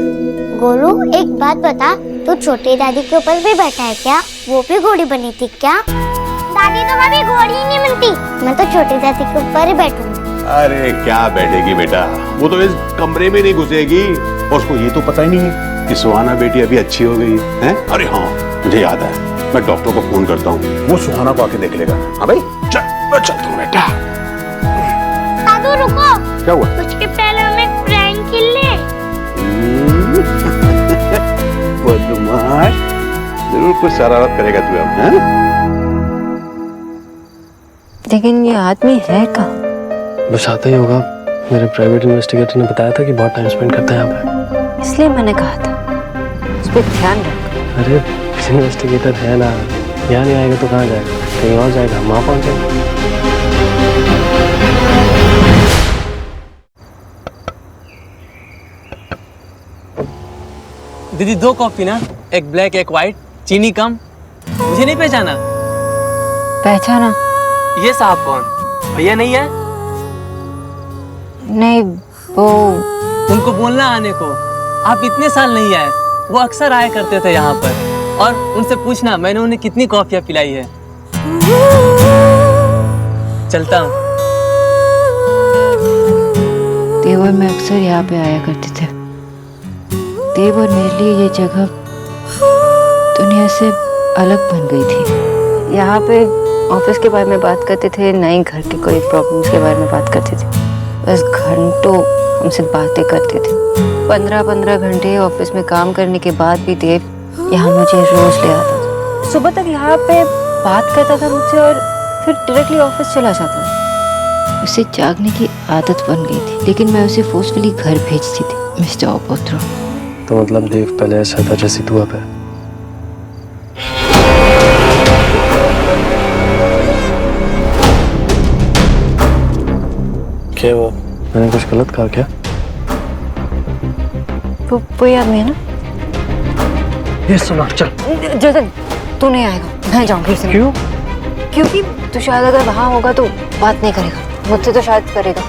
गोलू एक बात बता, तू छोटी दादी के ऊपर भी बैठा है क्या? वो भी घोड़ी बनी थी क्या? दादी तो कभी घोड़ी ही नहीं बनती। मैं तो छोटी दादी के ऊपर ही बैठूंगी। अरे क्या बैठेगी बेटा, वो तो इस कमरे में नहीं घुसेगी। और उसको ये तो पता ही नहीं है कि सुहाना बेटी अभी अच्छी हो गई है। अरे हाँ, मुझे याद है, मैं डॉक्टर को फोन करता हूँ, वो सुहाना को आके देख लेगा। हाँ भाई चल तुम बेटा। दादू रुको। क्या हुआ? उसके पहले हम एक प्रैंक खेल ले। बदमाश, जरूर कुछ शरारत करेगा तू अब, हैं? लेकिन ये आदमी है कहाँ? बस आता ही होगा। मेरे प्राइवेट इन्वेस्टिगेटर ने बताया था कि बहुत टाइम स्पेंड करता है यहाँ पे। इसलिए मैंने कहा था उस पर ध्यान रख। अरे इन्वेस्टिगेटर है ना, यहाँ नहीं आएगा तो कहाँ जाएगा? कहीं और जाएगा, वहाँ पहुँच जाएगा। दीदी 2 कॉफी ना, एक ब्लैक एक वाइट, चीनी कम। मुझे नहीं पहचाना? पहचाना? ये साहब कौन? भैया नहीं है? नहीं, वो उनको बोलना आने को। आप इतने साल नहीं आए, वो अक्सर आया करते थे यहाँ पर। और उनसे पूछना मैंने उन्हें कितनी कॉफियाँ पिलाई है। चलता हूँ। देवर में अक्सर यहाँ पे आया करते थे। देवर मेरे लिए ये जगह दुनिया से अलग बन गई थी। यहाँ पे ऑफिस के बारे में बात करते थे, नए घर के कोई प्रॉब्लम्स के बारे में बात करते थे। बस घंटों हमसे बातें करते थे। 15-15 घंटे ऑफिस में काम करने के बाद भी देव यहाँ मुझे रोज ले आता था। सुबह तक यहाँ पे बात करता था मुझसे और फिर डायरेक्टली ऑफिस चला जाता था। उसे जागने की आदत बन गई थी, लेकिन मैं उसे फोर्सफुली घर भेजती थी। मिस्टर ओपोत्रो। तो मतलब देव पहले ऐसा था जैसे तू अब है? क्या वो, मैंने कुछ गलत कहा क्या? वो आदमी है ना? ये सुना, चल। जैसे तू नहीं आएगा, मैं जाऊंगी। क्यों? क्योंकि तू शायद अगर वहाँ होगा तो बात नहीं करेगा, मुझसे तो शायद करेगा।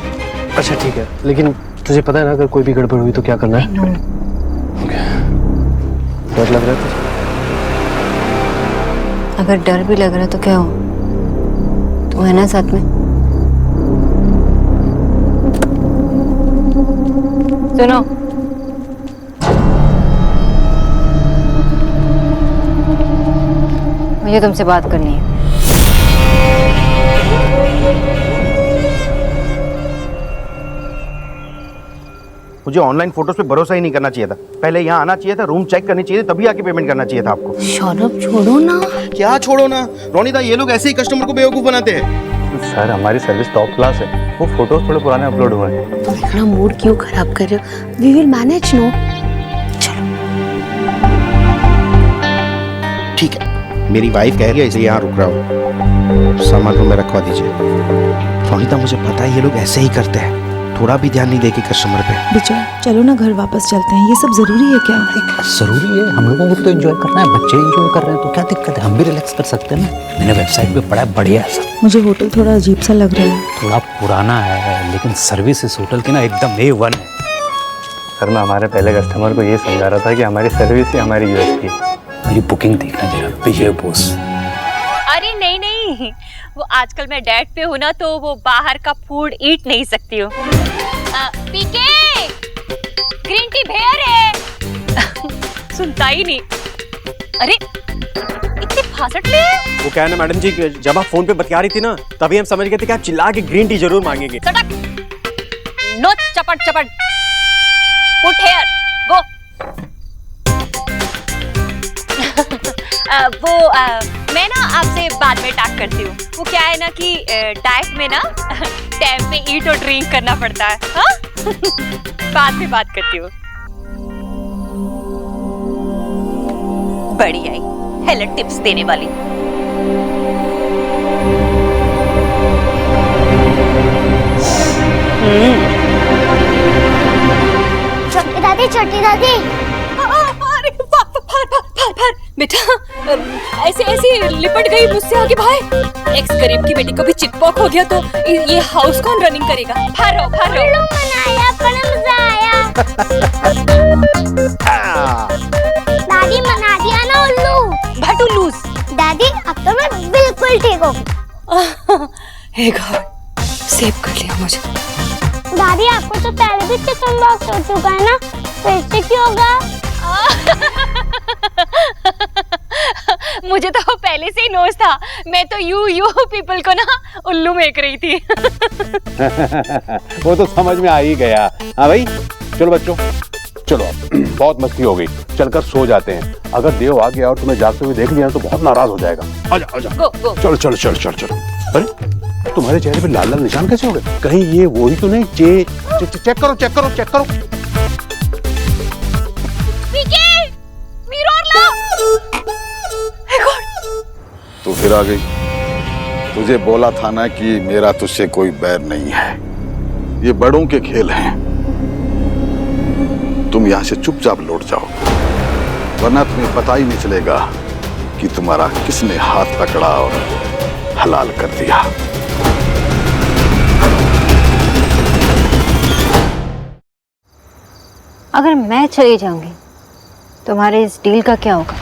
अच्छा ठीक है, लेकिन तुझे पता है ना अगर कोई भी गड़बड़ हुई तो क्या करना है? डर लग रहा है तुझे? अगर डर भी लग रहा है तो क्या हो, तू है ना साथ में? सुनो, मुझे तुमसे बात करनी है। मुझे ऑनलाइन फोटोज पे भरोसा ही नहीं करना चाहिए था। पहले यहाँ आना चाहिए था, रूम चेक करनी चाहिए, तभी आके पेमेंट करना चाहिए था आपको। सौरभ छोड़ो ना। क्या छोड़ो ना रोनिता, ये लोग ऐसे ही कस्टमर को बेवकूफ बनाते हैं। सर हमारी सर्विस टॉप क्लास है, वो फोटोज थोड़े पुराने अपलोड हुए हैं। तुम इतना मूड क्यों खराब कर रहे हो? We will manage no. ठीक है, मेरी वाइफ कह रही है इसलिए यहाँ रुक रहा हूँ। सामान रूम में रखवा दीजिए। रोनिता मुझे पता है ये लोग ऐसे ही करते हैं, थोड़ा भी ध्यान नहीं देगी कस्टमर पे। बिचौलिया, चलो ना घर वापस चलते हैं। ये सब जरूरी है क्या? जरूरी है, हम लोगों को तो एंजॉय करना है, बच्चे एंजॉय कर रहे हैं तो क्या दिक्कत है, हम भी रिलैक्स कर सकते हैं ना। मैंने वेबसाइट पे पढ़ा है, बढ़िया है सब। मुझे होटल थोड़ा अजीब सा लग रहा है। थोड़ा पुराना है लेकिन सर्विस इस होटल की ना एकदम A1 है। सर मैं हमारे पहले कस्टमर को ये समझा रहा था कि हमारी सर्विस ही हमारी यूएसपी है। मेरी बुकिंग देखना जरा, विजय बोस। अरे नहीं नहीं, वो आजकल मैं डाइट पे हूँ ना, तो वो बाहर का फूड ईट नहीं सकती हूँ। पीके ग्रीन टी भेयर है। सुनता ही नहीं। अरे इतने भासट ले आए? वो क्या है ना मैडम जी, जब आप फोन पे बतिया रही थी ना, तभी हम समझ गए थे कि आप चिल्ला के ग्रीन टी जरूर मांगेंगे। नो चपट चपट, पुट हेयर, गो। मैं ना आपसे बाद में टैग करती हूँ। वो क्या है ना कि डाइट में ना टाइम पे ईट और ड्रिंक करना पड़ता है। हाँ? बाद में बात करती हूँ। बड़ी आई हेल्थ टिप्स देने वाली। छोटी दादी, छोटी दादी। अरे भार बेटा, ऐसे ऐसे लिपट गई मुझसे आगे भाई। एक्स गरीब की बेटी को भी चिकपॉक हो गया तो ये हाउस कौन रनिंग करेगा? भारो भारो। उल्लू मनाया, बड़ा मजा आया। दादी मना दिया ना उल्लू। भटुल्लूस। दादी अब तो मैं बिल्कुल ठीक हूँ। हे गॉड, सेव कर लिया मुझे। दादी आपको तो पहले भी चिकन बॉक्स हो चुका है ना, फिर से क्यों होगा? मुझे तो पहले से ही नोज था। मैं तो यू पीपल को ना उल्लू मेक रही थी। वो तो समझ में आ ही गया। हाँ भाई, चलो बच्चों, चलो बहुत मस्ती हो गई, चलकर सो जाते हैं। अगर देव आ गया और तुम्हें जागते हुए देख लिया तो बहुत नाराज हो जाएगा। आजा आजा, चलो चलो चलो चलो चलो। अरे तुम्हारे चेहरे पे लाल लाल निशान कैसे हो गए? कहीं ये वही तो नहीं? चेक करो चेक करो चेक करो। तू फिर आ गई। तुझे बोला था ना कि मेरा तुझसे कोई बैर नहीं है। ये बड़ों के खेल हैं। तुम यहाँ से चुपचाप लौट जाओ, वरना तुम्हें पता ही नहीं चलेगा कि तुम्हारा किसने हाथ पकड़ा और हलाल कर दिया। अगर मैं चली जाऊंगी तुम्हारे इस डील का क्या होगा?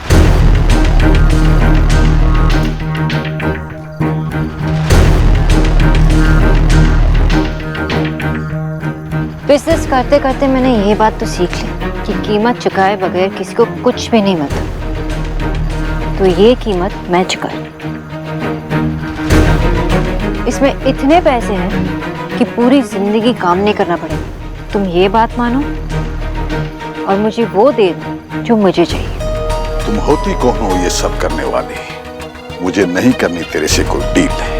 बिजनेस करते करते मैंने ये बात तो सीख ली कि कीमत चुकाए बगैर किसी को कुछ भी नहीं मिलता। तो ये कीमत मैं चुका। इसमें इतने पैसे हैं कि पूरी जिंदगी काम नहीं करना पड़ेगा। तुम ये बात मानो और मुझे वो दे दो जो मुझे चाहिए। तुम होती कौन हो ये सब करने वाली? मुझे नहीं करनी तेरे से कोई डील है।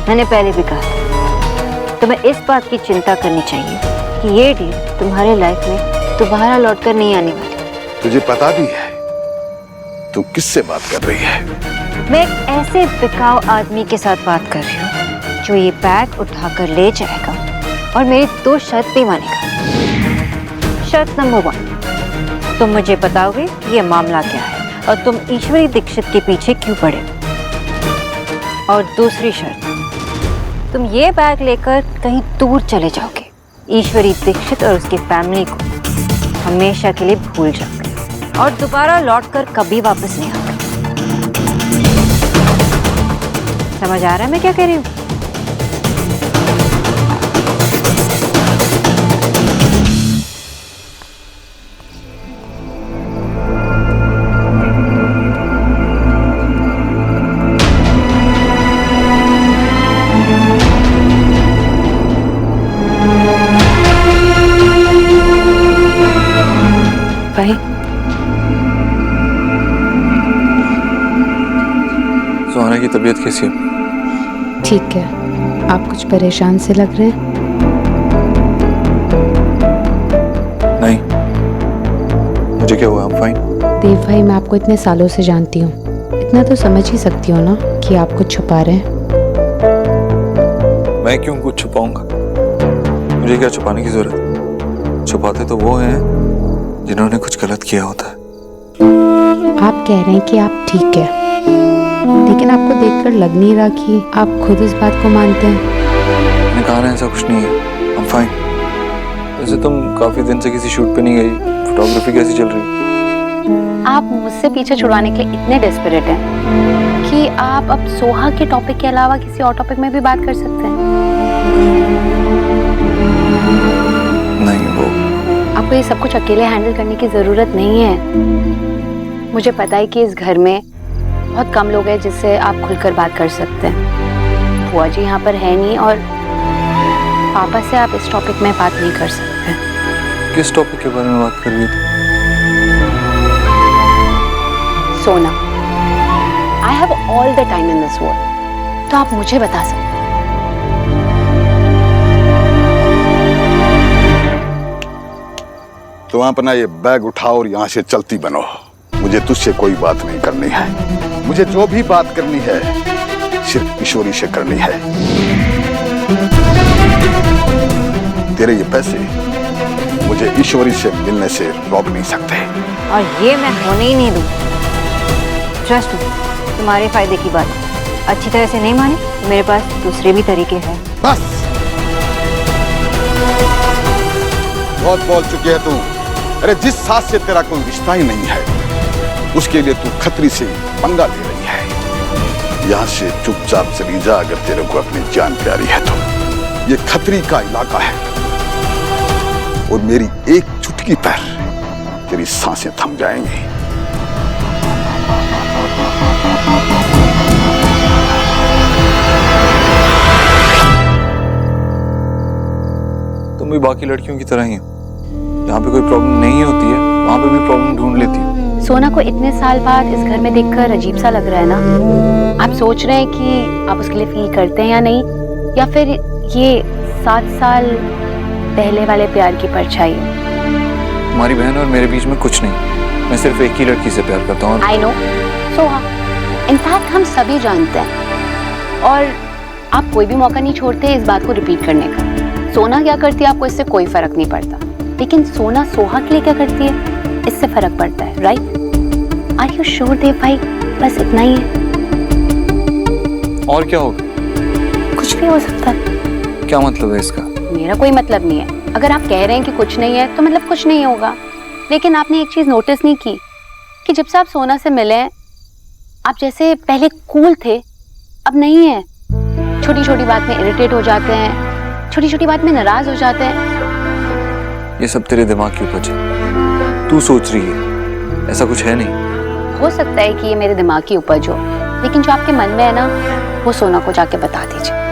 मैंने पहले भी कहा था, तुम्हें इस बात की चिंता करनी चाहिए कि ये डील तुम्हारे लाइफ में दोबारा लौटकर नहीं आने वाली। तुझे पता भी है तू किससे बात कर रही है? मैं एक ऐसे बिकाऊ आदमी के साथ बात कर रही हूँ जो ये बैग उठाकर ले जाएगा और मेरी 2 शर्त भी मानेगा। शर्त नंबर 1, तुम मुझे बताओगे कि ये मामला क्या है और तुम ईश्वरी दीक्षित के पीछे क्यों पड़े। और दूसरी शर्त, तुम ये बैग लेकर कहीं दूर चले जाओगे, ईश्वरी दीक्षित और उसकी फैमिली को हमेशा के लिए भूल जाओगे और दोबारा लौटकर कभी वापस नहीं आओगे। समझ आ रहा है मैं क्या कह रही हूँ? भाई, सुहाना की तबीयत कैसी है? ठीक है। आप कुछ परेशान से लग रहे हैं। नहीं, मुझे क्या हुआ? I'm fine। देव भाई, मैं आपको इतने सालों से जानती हूँ, इतना तो समझ ही सकती हूँ ना कि आप कुछ छुपा रहे हैं। मैं क्यों कुछ छुपाऊंगा? मुझे क्या छुपाने की जरूरत? छुपाते तो वो हैं जिन्होंने कुछ गलत किया होता है। आप कह रहे हैं कि आप ठीक है, लेकिन आपको देखकर लग नहीं रहा कि आप खुद इस बात को मानते हैं। मैंने कहा ना ऐसा कुछ नहीं है। I'm fine। वैसे तुम काफी दिन से किसी शूट पे नहीं गई, फोटोग्राफी कैसी चल रही? आप मुझसे पीछे छुड़वाने के लिए इतने डेस्परेट हैं कि आप अब सोहा के टॉपिक के अलावा किसी और टॉपिक में भी बात कर सकते हैं। नहीं, वो आप को ये सब कुछ अकेले हैंडल करने की जरूरत नहीं है। मुझे पता है कि इस घर में बहुत कम लोग हैं जिससे आप खुलकर बात कर सकते हैं। बुआ जी यहाँ पर है नहीं और पापा से आप इस टॉपिक में बात नहीं कर सकते। किस टॉपिक के बारे में बात कर रही हो? सोना। I have all the time in this world, तो आप मुझे बता सकते हैं। तो अपना ये बैग उठाओ और यहाँ से चलती बनो। मुझे तुझसे कोई बात नहीं करनी है। मुझे जो भी बात करनी है सिर्फ किशोरी से करनी है। तेरे ये पैसे मुझे ईश्वरी से मिलने से रोक नहीं सकते। और ये मैं होने ही नहीं दूँ। ट्रस्ट मी, तुम्हारे फायदे की बात अच्छी तरह से नहीं माने तो मेरे पास दूसरे भी तरीके हैं। बस बहुत बोल चुकी है तू। अरे जिस सास से तेरा कोई रिश्ता ही नहीं है उसके लिए तू खतरी से पंगा ले रही है। यहाँ से चुपचाप चली जा अगर तेरे को अपनी जान प्यारी है तो। ये खतरी का इलाका है और मेरी एक चुटकी पर तेरी सांसें थम जाएंगी। तुम भी बाकी लड़कियों की तरह ही हो। यहाँ पे कोई प्रॉब्लम नहीं होती है वहाँ पे भी प्रॉब्लम ढूंढ लेती हो। सोना को इतने साल बाद इस घर में देखकर अजीब सा लग रहा है ना। आप सोच रहे हैं कि आप उसके लिए फील करते हैं या नहीं, या फिर ये 7 साल पहले वाले प्यार की परछाई है? तुम्हारी बहन और मेरे बीच में कुछ नहीं। मैं सिर्फ एक ही लड़की से प्यार करता हूँ। आई नो सोहा, इनफैक्ट हम सभी जानते हैं और आप कोई भी मौका नहीं छोड़ते इस बात को रिपीट करने का। सोना क्या करती है आपको इससे कोई फर्क नहीं पड़ता, लेकिन सोना सोहा के लिए क्या करती है इससे फर्क पड़ता है, राइट? आर यू श्योर देव भाई? बस इतना ही है। और क्या होगा? कुछ भी हो सकता है। क्या मतलब है इसका? मेरा कोई मतलब नहीं है। अगर आप कह रहे हैं कि कुछ नहीं है तो मतलब कुछ नहीं होगा। लेकिन आपने एक चीज नोटिस नहीं की कि जब से आप सोना से मिले आप जैसे पहले कूल थे अब नहीं है। छोटी छोटी बात में इरिटेट हो जाते हैं, छोटी छोटी बात में नाराज हो जाते हैं। ये सब तेरे दिमाग की उपज है। तू सोच रही है, ऐसा कुछ है नहीं। हो सकता है कि ये मेरे दिमाग की उपज हो, लेकिन जो आपके मन में है ना वो सोना को जाके बता दीजिए।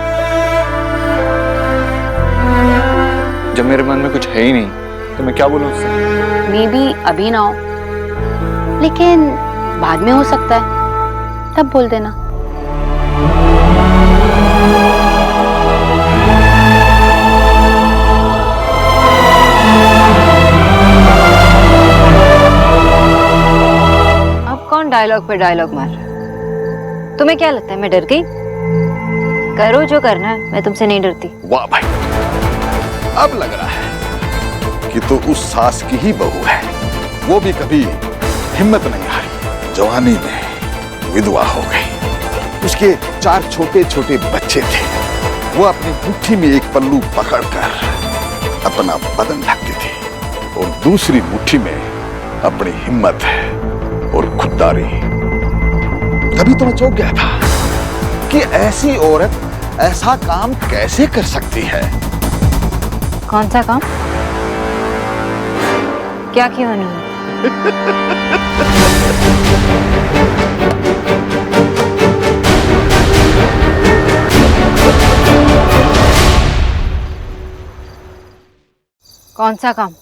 जब मेरे मन में कुछ है ही नहीं तो मैं क्या बोलूं उससे? मे बी अभी ना हो, लेकिन बाद में हो सकता है, तब बोल देना। कौन डायलॉग पे डायलॉग मार रहा है? तुम्हें क्या लगता है मैं डर गई? करो जो करना है, मैं तुमसे नहीं डरती। वाह भाई, अब लग रहा है कि तो उस सास की ही बहू है। वो भी कभी हिम्मत नहीं हारी, जवानी में विधवा हो गई। उसके 4 छोटे छोटे बच्चे थे। वो अपनी मुट्ठी में एक पल्लू पकड़कर अपना बदन ढकती थी और दूसरी मुट्ठी में अपनी हिम्मत और खुददारी। तभी तो मैं चौंक गया था कि ऐसी औरत ऐसा काम कैसे कर सकती है। कौन सा काम? क्या किया उन्होंने? कौन सा काम?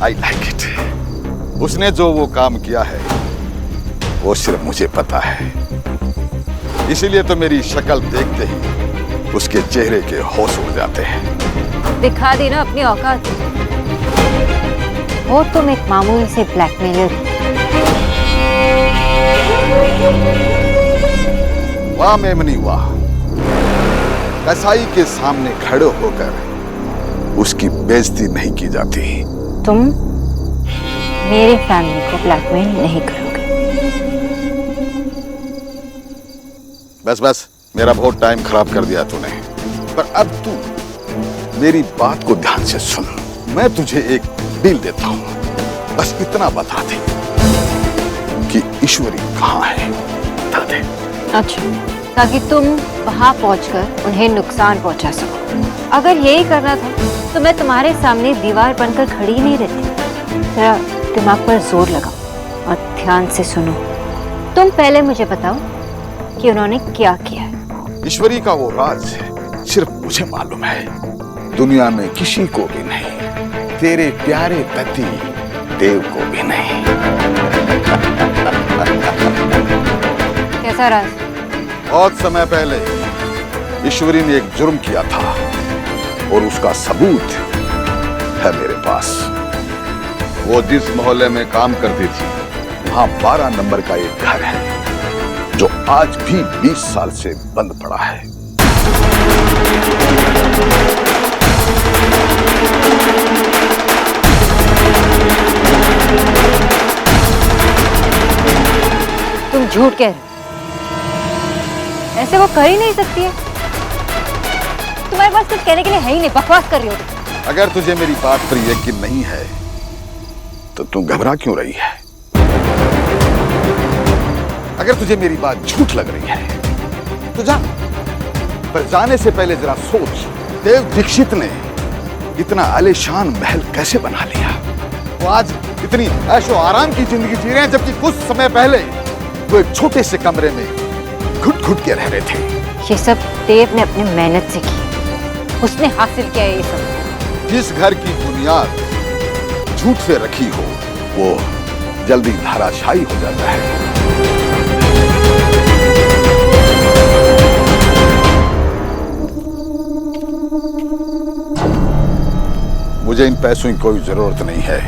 I like it. उसने जो वो काम किया है वो सिर्फ मुझे पता है। इसीलिए तो मेरी शक्ल देखते ही उसके चेहरे के होश उड़ जाते हैं। दिखा दी ना अपनी औकात। वो तुम एक मामूली से ब्लैकमेलर। वाह मेमनी वाह, कसाई के सामने खड़े होकर उसकी बेइज्जती नहीं की जाती। तुम मेरे फैमिली को ब्लैकमेल नहीं करोगे। बस बस, मेरा बहुत टाइम खराब कर दिया तूने। पर अब तू मेरी बात को ध्यान से सुन। मैं तुझे एक डील देता हूं, बस इतना बता दे कि ईश्वरी कहाँ है, बता दे। अच्छा, ताकि तुम वहां पहुंचकर उन्हें नुकसान पहुंचा सको। अगर यही करना था तो मैं तुम्हारे सामने दीवार बनकर खड़ी नहीं रहती। जरा दिमाग पर जोर लगाओ और ध्यान से सुनो। तुम पहले मुझे बताओ कि उन्होंने क्या किया है। ईश्वरी का वो राज सिर्फ मुझे मालूम है, दुनिया में किसी को भी नहीं, तेरे प्यारे पति देव को भी नहीं। कैसा राज? बहुत समय पहले ईश्वरी ने एक जुर्म किया था और उसका सबूत है मेरे पास। वो जिस मोहल्ले में काम करती थी वहां 12 नंबर का एक घर है जो आज भी 20 साल से बंद पड़ा है। तुम झूठ कह रहे हो। ऐसे वो कर ही नहीं सकती है। तुम्हारे पास कुछ कहने के लिए है ही नहीं, बकवास कर रही हो तुम। अगर तुझे मेरी बात पर यकीन नहीं है तो तू घबरा क्यों रही है? अगर तुझे मेरी बात झूठ लग रही है तो जा, पर जाने से पहले जरा सोच, देव दीक्षित ने इतना आलीशान महल कैसे बना लिया? वो आज इतनी ऐशो आराम की जिंदगी जी रहे हैं, जबकि कुछ समय पहले वो एक छोटे से कमरे में घुट घुट के रह रहे थे। ये सब देव ने अपनी मेहनत से की, उसने हासिल किया ये सब। जिस घर की बुनियाद झूठ से रखी हो वो जल्दी धराशायी हो जाता है। मुझे इन पैसों की कोई जरूरत नहीं है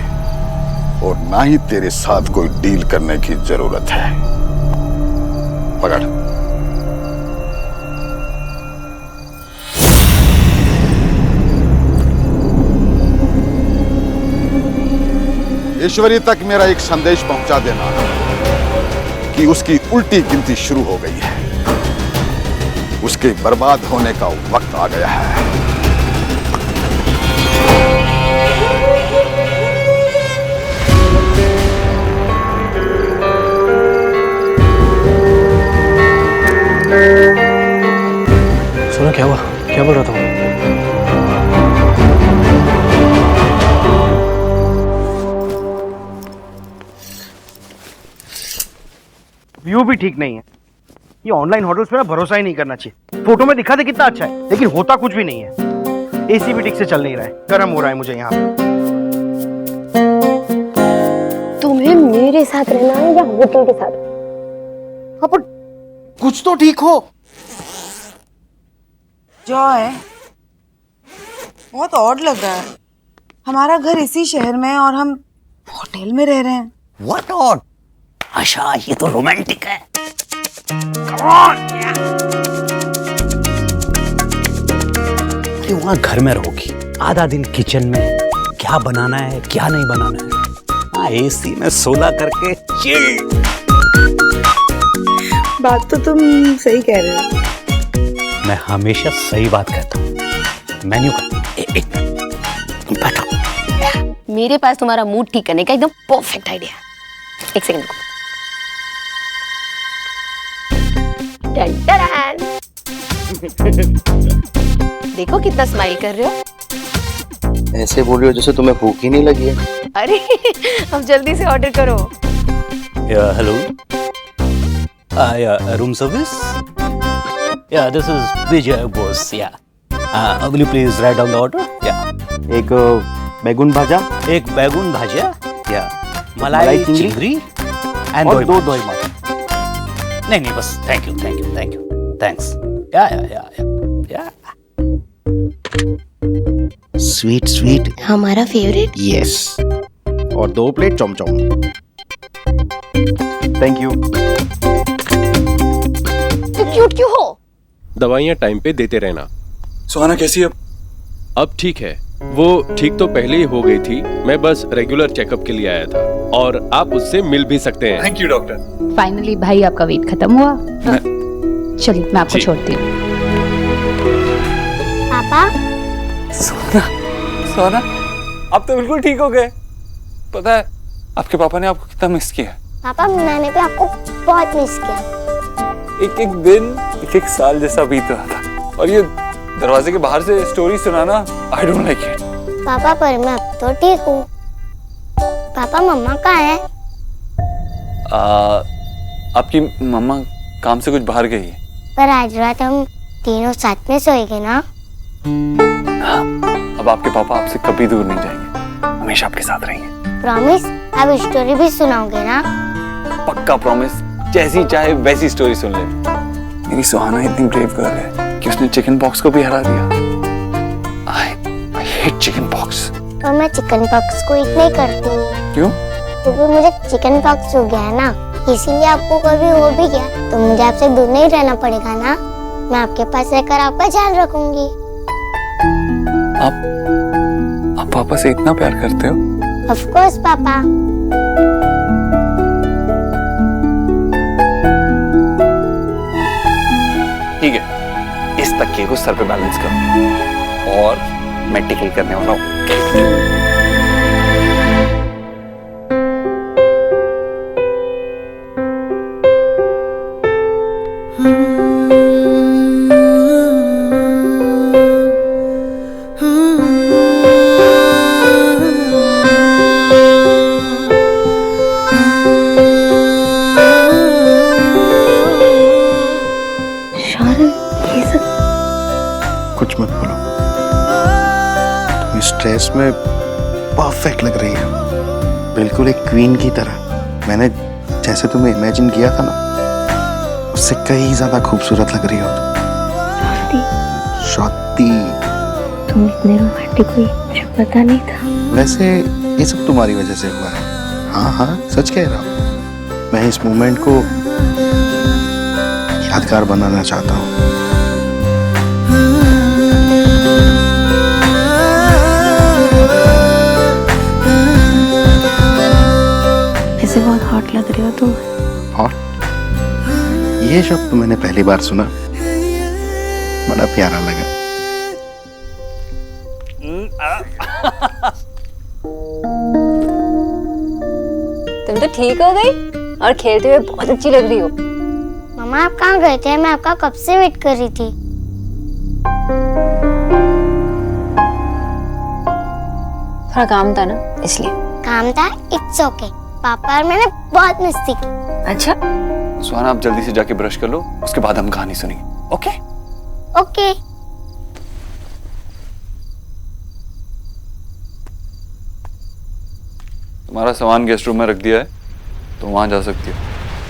और ना ही तेरे साथ कोई डील करने की जरूरत है। पकड़। ईश्वरी तक मेरा एक संदेश पहुंचा देना कि उसकी उल्टी गिनती शुरू हो गई है। उसके बर्बाद होने का वक्त आ गया है। सुना क्या हुआ? क्या बोल रहा था वो? व्यू भी ठीक नहीं है। ये ऑनलाइन होटल्स पे ना भरोसा ही नहीं करना चाहिए। फोटो में दिखाते कितना अच्छा है लेकिन होता कुछ भी नहीं है। एसी भी ठीक से चल नहीं रहा है, गर्म हो रहा है मुझे यहाँ पे। तुम्हें मेरे साथ रहना है या होटल के साथ? पर कुछ तो ठीक हो। जॉय, बहुत ऑड लग रहा है। हमारा घर इसी शहर में है और हम होटल में रह रहे हैं। What odd? आशा, ये तो रोमांटिक है। अरे वहां घर में रहोगी, आधा दिन किचन में क्या बनाना है क्या नहीं बनाना है, हाँ एसी में सोला करके चिल। बात तो तुम सही कह रहे हो। मैं हमेशा सही बात कहता हूँ। मेन्यू का एक मिनट बैठो। मेरे पास तुम्हारा मूड ठीक करने का एकदम परफेक्ट आइडिया है। एक सेकंड। देखो कितना स्माइल कर रहे हो। ऐसे बोल रहे हो जैसे तुम्हें भूख ही नहीं लगी है। अरे अब जल्दी से ऑर्डर करो। Hello, room service? Yeah, this is Vijay boss. Yeah. Will you please write down the order? Yeah. एक बैगुन भाजा, एक बैगुन भाजा, या मलाई चिंगरी एंड और दो दही मटर। नहीं बस थैंक यू थैंक्स। या स्वीट स्वीट हमारा फेवरेट। यस, और 2 प्लेट चमचम। Thank you. तो क्यूट क्यों हो? दवाइयाँ टाइम पे देते रहना। सुहाना कैसी है अब ठीक है। वो ठीक तो पहले ही हो गई थी, मैं बस रेगुलर चेकअप के लिए आया था और आप उससे मिल भी सकते हैं। Thank you doctor. फाइनली भाई आपका वेट खत्म हुआ। चलिए मैं आपको छोड़ती हूँ। पापा, सोना आप तो बिल्कुल ठीक हो गए। पता है आपके पापा ने आपको कितना मिस किया। पापा मैंने भी आपको बहुत मिस किया। एक एक दिन एक एक साल जैसा बीत रहा था और ये दरवाजे के बाहर से स्टोरी सुनाना आई डोंट लाइक इट। पापा पर मैं अब तो ठीक हूँ। पापा मम्मा कहाँ है? आपकी मम्मा काम से कुछ बाहर गई है। पर आज रात हम तीनों साथ में सोएंगे ना? हाँ, अब आपके पापा आपसे कभी दूर नहीं जाएंगे, हमेशा आपके साथ रहेंगे। प्रॉमिस? अब स्टोरी भी सुनाओगे ना? पक्का प्रॉमिस, जैसी चाहे वैसी स्टोरी सुन ले। मेरी सुहाना इतनी ब्रेव गर्ल है कि उसने चिकन पॉक्स को भी हरा दिया। I hate chicken pox. और मैं चिकन पॉक्स को इतना ही करती हूँ। क्यों? क्योंकि मुझे चिकन पॉक्स हो गया है ना, इसीलिए आपको कभी हो भी गया तो मुझे आपसे दूर नहीं रहना पड़ेगा ना। मैं आपके पास रहकर आपका ध्यान रखूंगी। आप पापा से इतना प्यार करते हो? ऑफ कोर्स पापा। ठीक है, इस तकिए को सर पे बैलेंस करो और मैं टिकल करने वाला हूँ। कुछ मत बोलो, तुम स्ट्रेस में परफेक्ट लग रही है, बिल्कुल एक क्वीन की तरह। मैंने जैसे तुम्हें इमेजिन किया था ना, उससे कहीं ज्यादा खूबसूरत लग रही हो तुम। स्वाति, तुम इतने रोमांटिक हुई मुझे पता नहीं था। वैसे ये सब तुम्हारी वजह से हुआ है। हाँ हाँ, सच कह रहा हूँ। मैं इस मोमेंट को यादगार बनाना चाहता हूँ। ऐसे बहुत हॉट लग रही हो तुम। हॉट? ये शब्द तो मैंने पहली बार सुना, बड़ा प्यारा लगा। तुम तो ठीक हो गई और खेलते हुए बहुत अच्छी लग रही हो। मम्मा आप कहाँ गए थे? मैं आपका कब से वेट कर रही थी। थोड़ा काम था ना, इसलिए। काम था? It's okay. पापा और मैंने बहुत मस्ती की। अच्छा सुहाना, आप जल्दी से जाके ब्रश कर लो, उसके बाद हम कहानी सुनेंगे। Okay okay. तुम्हारा सामान गेस्ट रूम में रख दिया है, तो वहां जा सकती हो।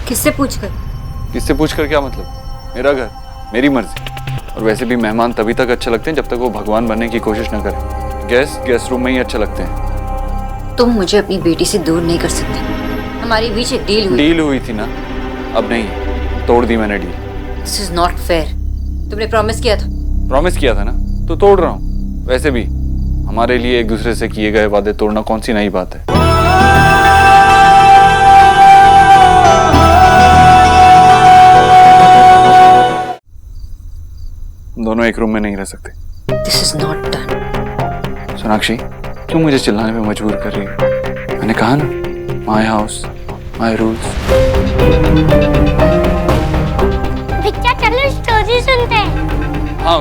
किससे पूछकर? किससे पूछकर क्या मतलब? मेरा घर, मेरी मर्जी। और वैसे भी मेहमान तभी तक अच्छे लगते हैं जब तक वो भगवान बनने की कोशिश न करें। गेस्ट रूम में ही अच्छे लगते हैं। तुम मुझे अपनी बेटी से दूर नहीं कर सकते। हमारे बीच एक डील हुई थी ना, अब नहीं, तोड़ दी मैंने deal. This is not fair. तुमने प्रॉमिस किया था। प्रॉमिस किया था ना, तो तोड़ रहा हूँ। वैसे भी हमारे लिए एक दूसरे से किए गए वादे तोड़ना कौन सी नई बात है। दोनों एक रूम में नहीं रह सकते। This is not done. Sonakshi, क्यों मुझे चिल्लाने पे मजबूर कर रही हो? मैंने कहा ना, my house my rules. Picture चलो स्टोरी सुनते हैं। हाँ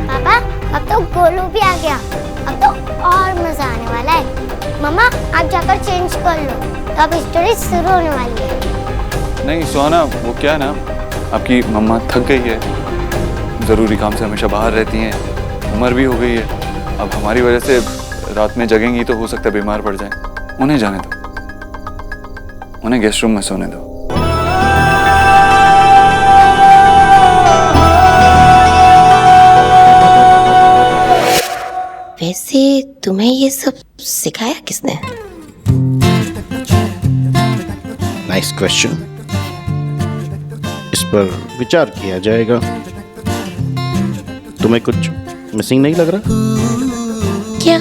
पापा, अब तो गोलू भी आ गया, अब तो और मजा आने वाला है। मम्मा आप जाकर चेंज कर लो, तो अब स्टोरी शुरू होने वाली है। नहीं सुहाना, वो क्या है ना, आपकी मम्मा थक गई है, जरूरी काम से हमेशा बाहर रहती हैं, उम्र भी हो गई है। अब हमारी वजह से रात में जगेंगी तो हो सकता है बीमार पड़ जाए। उन्हें जाने दो, उन्हें गेस्ट रूम में सोने दो। वैसे तुम्हें ये सब सिखाया किसने? नाइस क्वेश्चन, इस पर विचार किया जाएगा। तुम्हें कुछ मिसिंग नहीं लग रहा? क्या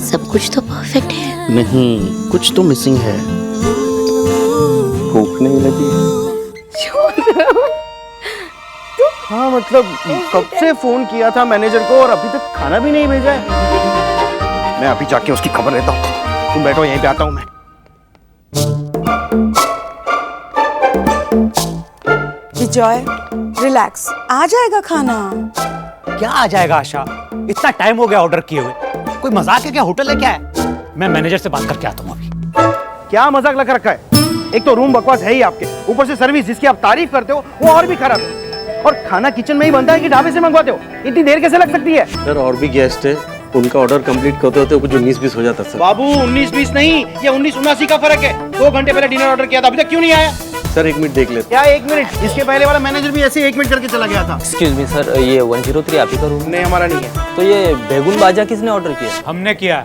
सब कुछ तो परफेक्ट है? नहीं, कुछ तो मिसिंग है। भूख नहीं लगी? हाँ मतलब कब से फोन किया था मैनेजर को और अभी तक खाना भी नहीं भेजा है। मैं अभी जाके उसकी खबर लेता हूँ। तुम बैठो, यहीं पे आता हूँ मैं। जॉय, रिलैक्स, आ जाएगा खाना। क्या आ जाएगा आशा? इतना टाइम हो गया ऑर्डर किए हुए। कोई मजाक है क्या? होटल है क्या है? मैं मैनेजर से बात करके आता हूँ अभी। क्या मजाक लगा रखा है? एक तो रूम बकवास है ही आपके, ऊपर से सर्विस जिसकी आप तारीफ करते हो वो और भी खराब है। और खाना किचन में ही बनता है कि ढाबे से मंगवाते हो? इतनी देर कैसे लग सकती है? सर और भी गेस्ट है, उनका ऑर्डर कंप्लीट करते होते कुछ 19-20 हो जाता सर। बाबू 19-20 नहीं, ये 19-79 का फर्क है। 2 घंटे पहले डिनर ऑर्डर किया था, अभी तक क्यों नहीं आया? सर 1 मिनट देख लेते। क्या 1 मिनट? इसके पहले वाला मैनेजर भी ऐसे 1 मिनट करके चला गया था। एक्सक्यूज मी सर, ये 103 आप ही का रूम? नहीं, हमारा नहीं है। तो ये बेगुन बाजा किसने ऑर्डर किया? हमने किया।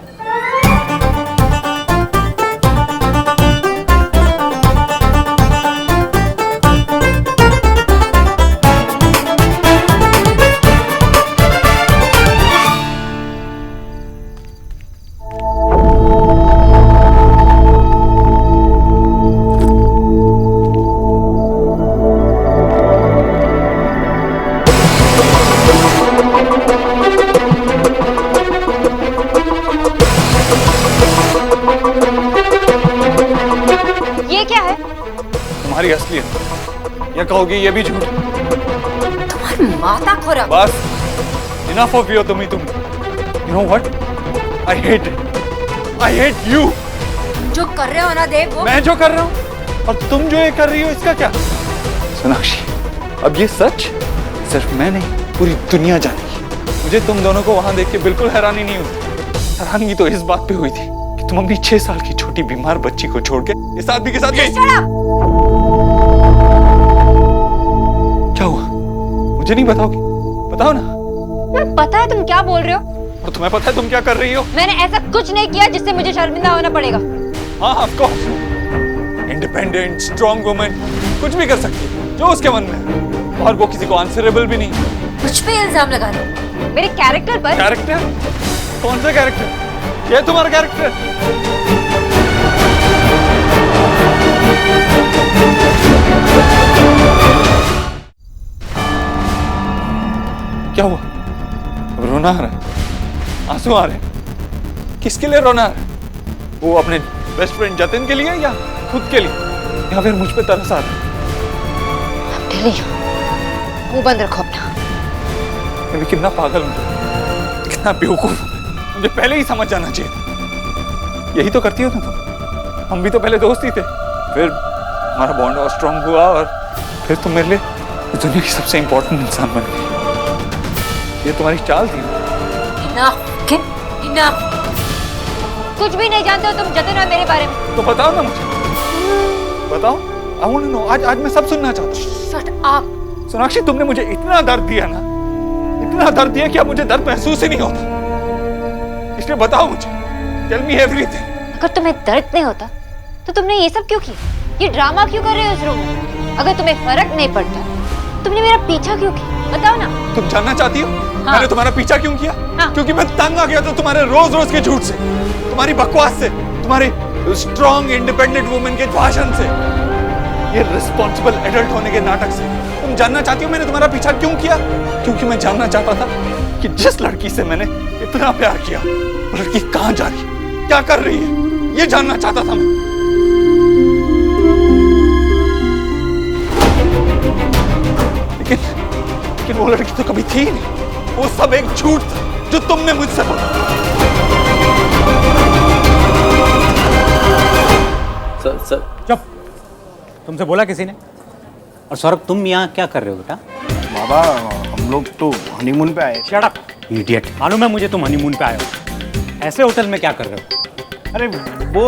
तुम्हारी असलियत, या कहोगी ये भी झूठ। तुम्हारी माता खोरा। बस, इनफ ऑफ योर तुम। You know what, I hate you. जो कर रहे हो ना देव, वो मैं जो कर रहा हूँ और तुम जो ये कर रही हो, इसका क्या? सोनाक्षी, अब ये सच सिर्फ मैं नहीं, पूरी दुनिया जानेगी। मुझे तुम दोनों को वहां देख के बिल्कुल हैरानी नहीं हुई। हैरानगी तो इस बात पे हुई थी कि तुम अपनी 6 साल की छोटी बीमार बच्ची को छोड़ के इस आदमी के साथ गई। क्या हुआ? मुझे नहीं बताओगी? बताओ ना। तुम्हें पता है तुम क्या बोल रहे हो? और तुम्हें पता है तुम क्या कर रही हो? मैंने ऐसा कुछ नहीं किया जिससे मुझे शर्मिंदा होना पड़ेगा। हाँ, of course. Independent, strong woman, कुछ भी कर सकती है जो उसके मन में है, और वो किसी को आंसरेबल भी नहीं। मुझ पे इल्जाम लगा रहे हो मेरे कैरेक्टर पर। कैरेक्टर? कौन सा कैरेक्टर? ये तुम्हारा कैरेक्टर? क्या हुआ? अब रोना आ रहा है, आंसू आ रहे हैं। किसके लिए रोना आ रहा है? वो अपने बेस्ट फ्रेंड जतिन के लिए या खुद के लिए, या फिर मुझ पे तरस आ रहा है? मुंह बंद रखो अपना। मैं भी कितना पागल हूँ, कितना बेवकूफ हूँ। मुझे पहले ही समझ जाना चाहिए था। यही तो करती हो ना तुम। हम भी तो पहले दोस्त ही थे, फिर हमारा बॉन्ड और स्ट्रॉन्ग हुआ, और फिर तुम मेरे लिए दुनिया की सबसे इंपॉर्टेंट इंसान बन गई। ये तुम्हारी चाल थी। कुछ भी नहीं जानते हो तुम जतिन और मेरे बारे में। तो बताओ ना मुझे, बताओ। I want to know। आज मैं सब सुनना चाहता हूँ। Shut up। सोनाक्षी, तुमने मुझे इतना दर्द दिया ना, इतना दर्द दिया कि अब मुझे दर्द महसूस ही नहीं होता। इसलिए बताओ मुझे, टेल मी एवरीथिंग। अगर तुम्हें दर्द नहीं होता तो तुमने ये सब क्यों किया? ये ड्रामा क्यों कर रहे हो इस रूम में? अगर तुम्हें फर्क नहीं पड़ता तुमने मेरा पीछा क्यों किया? बताओ ना। तुम जानना चाहती हो? हाँ। मैंने तुम्हारा पीछा क्यों किया? हाँ। क्योंकि मैं तंग आ गया था तुम्हारे रोज रोज के झूठ से, तुम्हारी बकवास से, तुम्हारी स्ट्रॉन्ग इंडिपेंडेंट वुमेन के भाषण से, ये रिस्पॉन्सिबल एडल्ट होने के नाटक से। तुम जानना चाहती हो मैंने तुम्हारा पीछा क्यों किया? क्योंकि मैं जानना चाहता था कि जिस लड़की से मैंने इतना प्यार किया, वो लड़की कहाँ जा रही है, क्या कर रही है, ये जानना चाहता था मैं। लेकिन वो लड़की तो कभी थी ही नहीं। वो सब एक झूठ था जो तुमने मुझसे बोला। सर चुप। तुमसे बोला किसी ने? और सौरभ, तुम यहाँ क्या कर रहे हो बेटा? बाबा, हम लोग तो हनीमून पे आए। Shut up idiot. मालूम है मुझे तुम हनीमून पे आए हो। ऐसे होटल में क्या कर रहे हो? अरे वो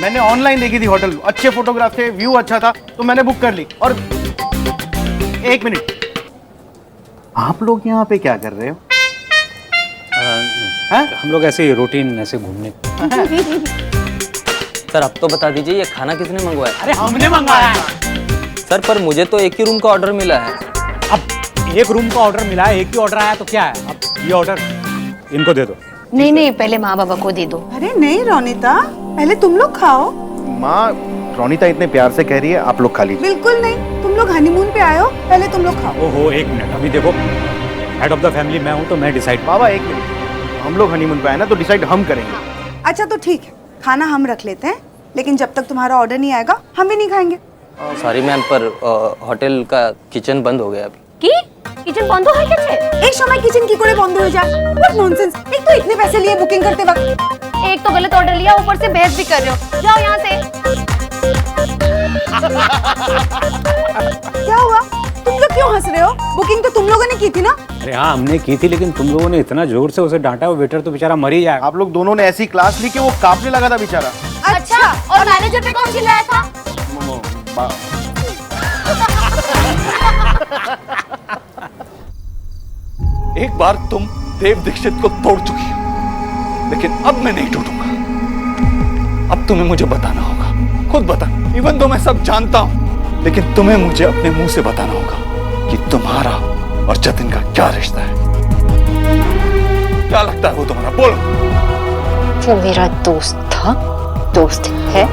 मैंने ऑनलाइन देखी थी होटल, अच्छे फोटोग्राफ थे, व्यू अच्छा था, तो मैंने बुक कर ली। और 1 मिनट, आप लोग यहाँ पे क्या कर रहे हो? हम लोग ऐसे ही रूटीन ऐसे घूमने। सर अब तो बता दीजिए, ये खाना किसने मंगवाया? अरे हमने मंगाया है सर, पर मुझे तो एक ही रूम का ऑर्डर मिला है। अब एक रूम का ऑर्डर मिला है, एक ही ऑर्डर आया तो क्या है? अब ये ऑर्डर इनको दे दो। नहीं नहीं, पहले माँ बाबा को दे दो। अरे नहीं रोनिता, पहले तुम लोग खाओ। माँ, रोनिता इतने प्यार से कह रही है, आप लोग खा लीजिए। बिल्कुल नहीं, तुम लोग हनीमून पे आए हो, पहले तुम लोग खाओ। ओहो, 1 मिनट, अभी देखो, हेड ऑफ द फैमिली मैं हूँ तो मैं डिसाइड। बाबा 1 मिनट, हम लोग हनीमून पे आए ना तो डिसाइड हम करेंगे। अच्छा तो ठीक है, खाना हम रख लेते हैं, लेकिन जब तक तुम्हारा ऑर्डर नहीं आएगा हम भी नहीं खाएंगे। सॉरी मैम, पर होटल का किचन बंद हो गया अभी। কি কিচেন বন্ধ হয়ে গেছে? এই সময় কিচেন কি করে বন্ধ হয়ে যায়? What nonsense. एक तो इतने पैसे लिए बुकिंग करते वक्त, एक तो गलत ऑर्डर लिया, ऊपर से बहस भी कर रहे हो। जाओ यहाँ से। क्या हुआ? तुम लोग क्यों हंस रहे हो? बुकिंग तो तुम लोगों ने की थी ना? अरे हाँ, हमने की थी, लेकिन तुम लोगों ने इतना जोर से उसे डांटा, वो वेटर तो बेचारा मर ही जाएगा। आप लोग दोनों ने ऐसी क्लास ली कि वो कांपने लगा था बेचारा। अच्छा, और मैनेजर पे कौन चिल्लाया था? एक बार तुम देव दीक्षित को तोड़ चुकी हो, लेकिन अब मैं नहीं टूटूंगा। अब तुम्हें मुझे बताना होगा, खुद बताना। इवन तो मैं सब जानता हूं, लेकिन तुम्हें मुझे अपने मुंह से बताना होगा कि तुम्हारा और जतिन का क्या रिश्ता है। क्या लगता है वो तुम्हारा? बोलो। वो मेरा दोस्त था, दोस्त है,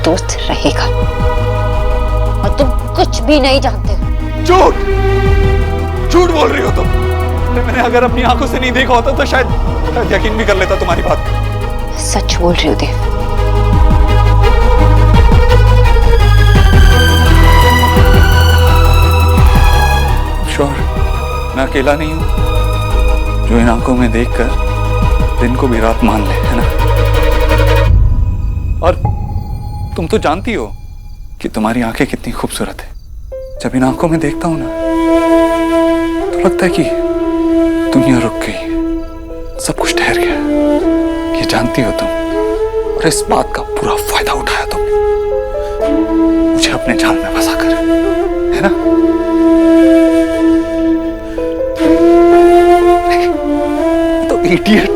दोस्त रहेगा, और तुम कुछ भी नहीं जानते हो। झूठ झूठ बोल रही हो तुम। मैंने अगर अपनी आंखों से नहीं देखा होता तो शायद यकीन भी कर लेता तुम्हारी बात। सच बोल रही हो देव। श्योर, मैं अकेला नहीं हूं जो इन आंखों में देखकर दिन को भी रात मान ले, है ना? और तुम तो जानती हो कि तुम्हारी आंखें कितनी खूबसूरत है। जब इन आंखों में देखता हूं ना, तो लगता है कि दुनिया रुक गई, सब कुछ ठहर गया। ये जानती हो तुम, और इस बात का पूरा फायदा उठाया तुमने, मुझे अपने जाल में फंसा कर, है ना? तो इडियट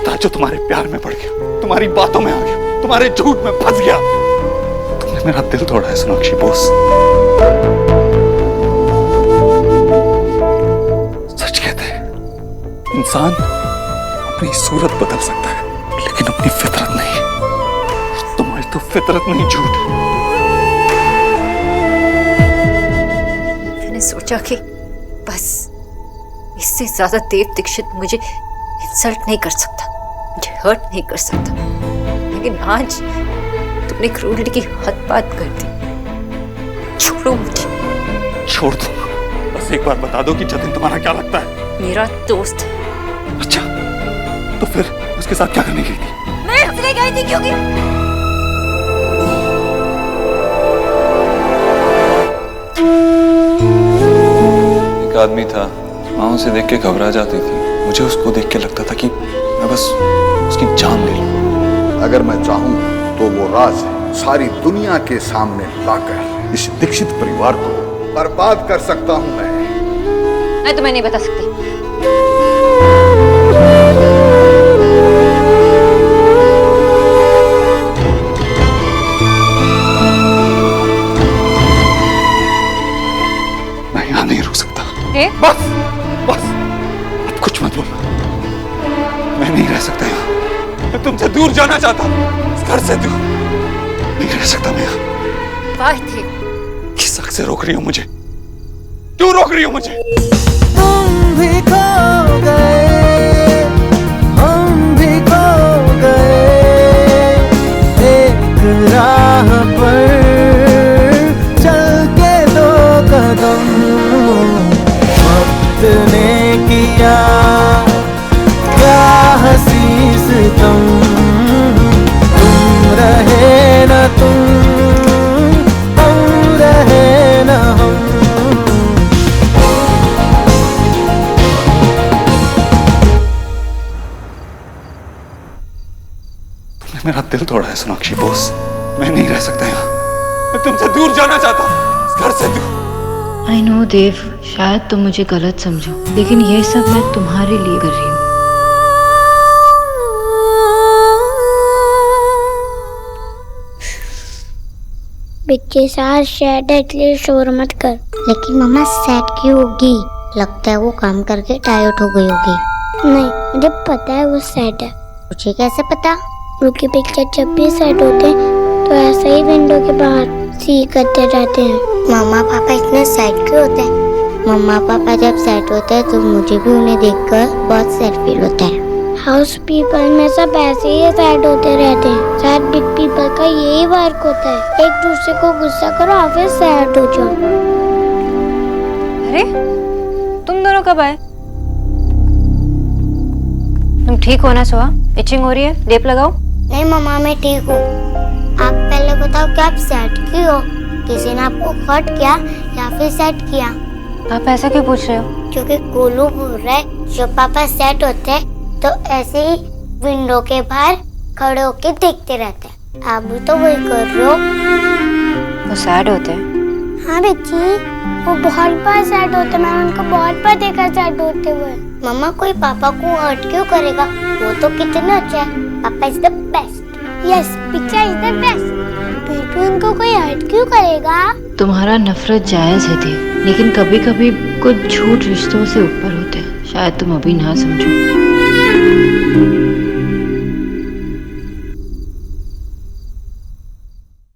था जो तुम्हारे प्यार में पड़ गया, तुम्हारी बातों में आ गया, तुम्हारे झूठ में फंस गया। तुमने मेरा दिल तोड़ा है सोनाक्षी बोस। सच कहते हैं, इंसान अपनी सूरत बदल सकता है, लेकिन अपनी फितरत नहीं। तुम्हारी तो फितरत नहीं, झूठ। मैंने सोचा कि बस इससे ज्यादा देव दीक्षित मुझे इंसल्ट नहीं कर सकता, मुझे हर्ट नहीं कर सकता, लेकिन आज तुमने क्रूरली की हद बात कर दी। छोड़ो मुझे। छोड़ दो, बस एक बार बता दो कि जतिन तुम्हारा क्या लगता है? मेरा दोस्त। अच्छा, तो फिर उसके साथ क्या करने गई थी? मैं इसलिए गई थी क्योंकि एक आदमी था, माँ से देख के घबरा जाती थी। मुझे उसको देख के लगता था कि मैं बस उसकी जान ले लूं। अगर मैं चाहूं तो वो राज सारी दुनिया के सामने लाकर इस दीक्षित परिवार को बर्बाद कर सकता हूं। मैं तुम्हें नहीं बता सकती। मैं यहां नहीं रुक सकता। बस बस, अब कुछ मत बोलना। मैं नहीं रह सकता यहाँ। मैं तुमसे दूर जाना चाहता हूँ, इस घर से दूर। नहीं रह सकता मैं यहाँ। बाय थे। किस हक से रोक रही हो मुझे? क्यों रोक रही हो मुझे? तुम भी खो गए, हम भी खो गए, एक राह पर चल के दो कदम वक्त ने किया क्या हंसी सितम। तुम रहे न तुम, हम रहे न हम। मेरा दिल तोड़ा है सोनाक्षी बोस। मैं नहीं रह सकता यहाँ। मैं तुमसे दूर जाना चाहता हूँ, इस घर से दूर। आई नो देव, शायद तुम मुझे गलत समझो, लेकिन ये सब मैं तुम्हारे लिए कर रही हूँ। बच्चे साथ सैड है, इसलिए शोर मत कर। लेकिन मम्मा सैड क्यों होगी? लगता है वो काम करके टायर्ड हो गई होगी। नहीं, मुझे पता है वो सैड है। मुझे कैसे पता? रुकी पिक्चर जब भी सेट होते हैं तो ऐसे ही विंडो के बाहर सी करते रहते हैं। मम्मा पापा इतने सैड क्यों होते हैं? मम्मा पापा जब सैड होते हैं तो मुझे भी उन्हें देखकर बहुत सैड फील होता है। हाउस पीपल में सब ऐसे ही सैड होते रहते हैं। सैड बिग पीपल का यही वर्क होता है, एक दूसरे को गुस्सा करो और फिर सैड हो जाओ। अरे तुम दोनों कब आए? तुम ठीक हो ना सोहा? इचिंग हो रही है, लेप लगाओ। नहीं मम्मा मैं ठीक हूँ। आप पहले बताओ कि आप सैड क्यों हो? किसी ने आपको हर्ट किया या फिर सैड किया? आप ऐसा क्यों पूछ रहे हो? क्योंकि गोलू बोल रहा है जब पापा सैड होते हैं तो ऐसे ही विंडो के बाहर खड़े होके देखते रहते हैं। आप भी तो वही कर रहे हो। वो सैड होते हैं? हाँ बेटी, वो बहुत बार सैड होते हैं। मैंने उनको बहुत बार देखा सैड होते हुए। मम्मा कोई पापा को हर्ट क्यों करेगा? वो तो कितना अच्छा है। पापा is the best. Yes, picture is the best. बेटी उनको कोई हर्ट क्यों करेगा? तुम्हारा नफरत जायज है देव, लेकिन कभी कभी कुछ झूठ रिश्तों से ऊपर होते हैं। शायद तुम अभी ना समझो।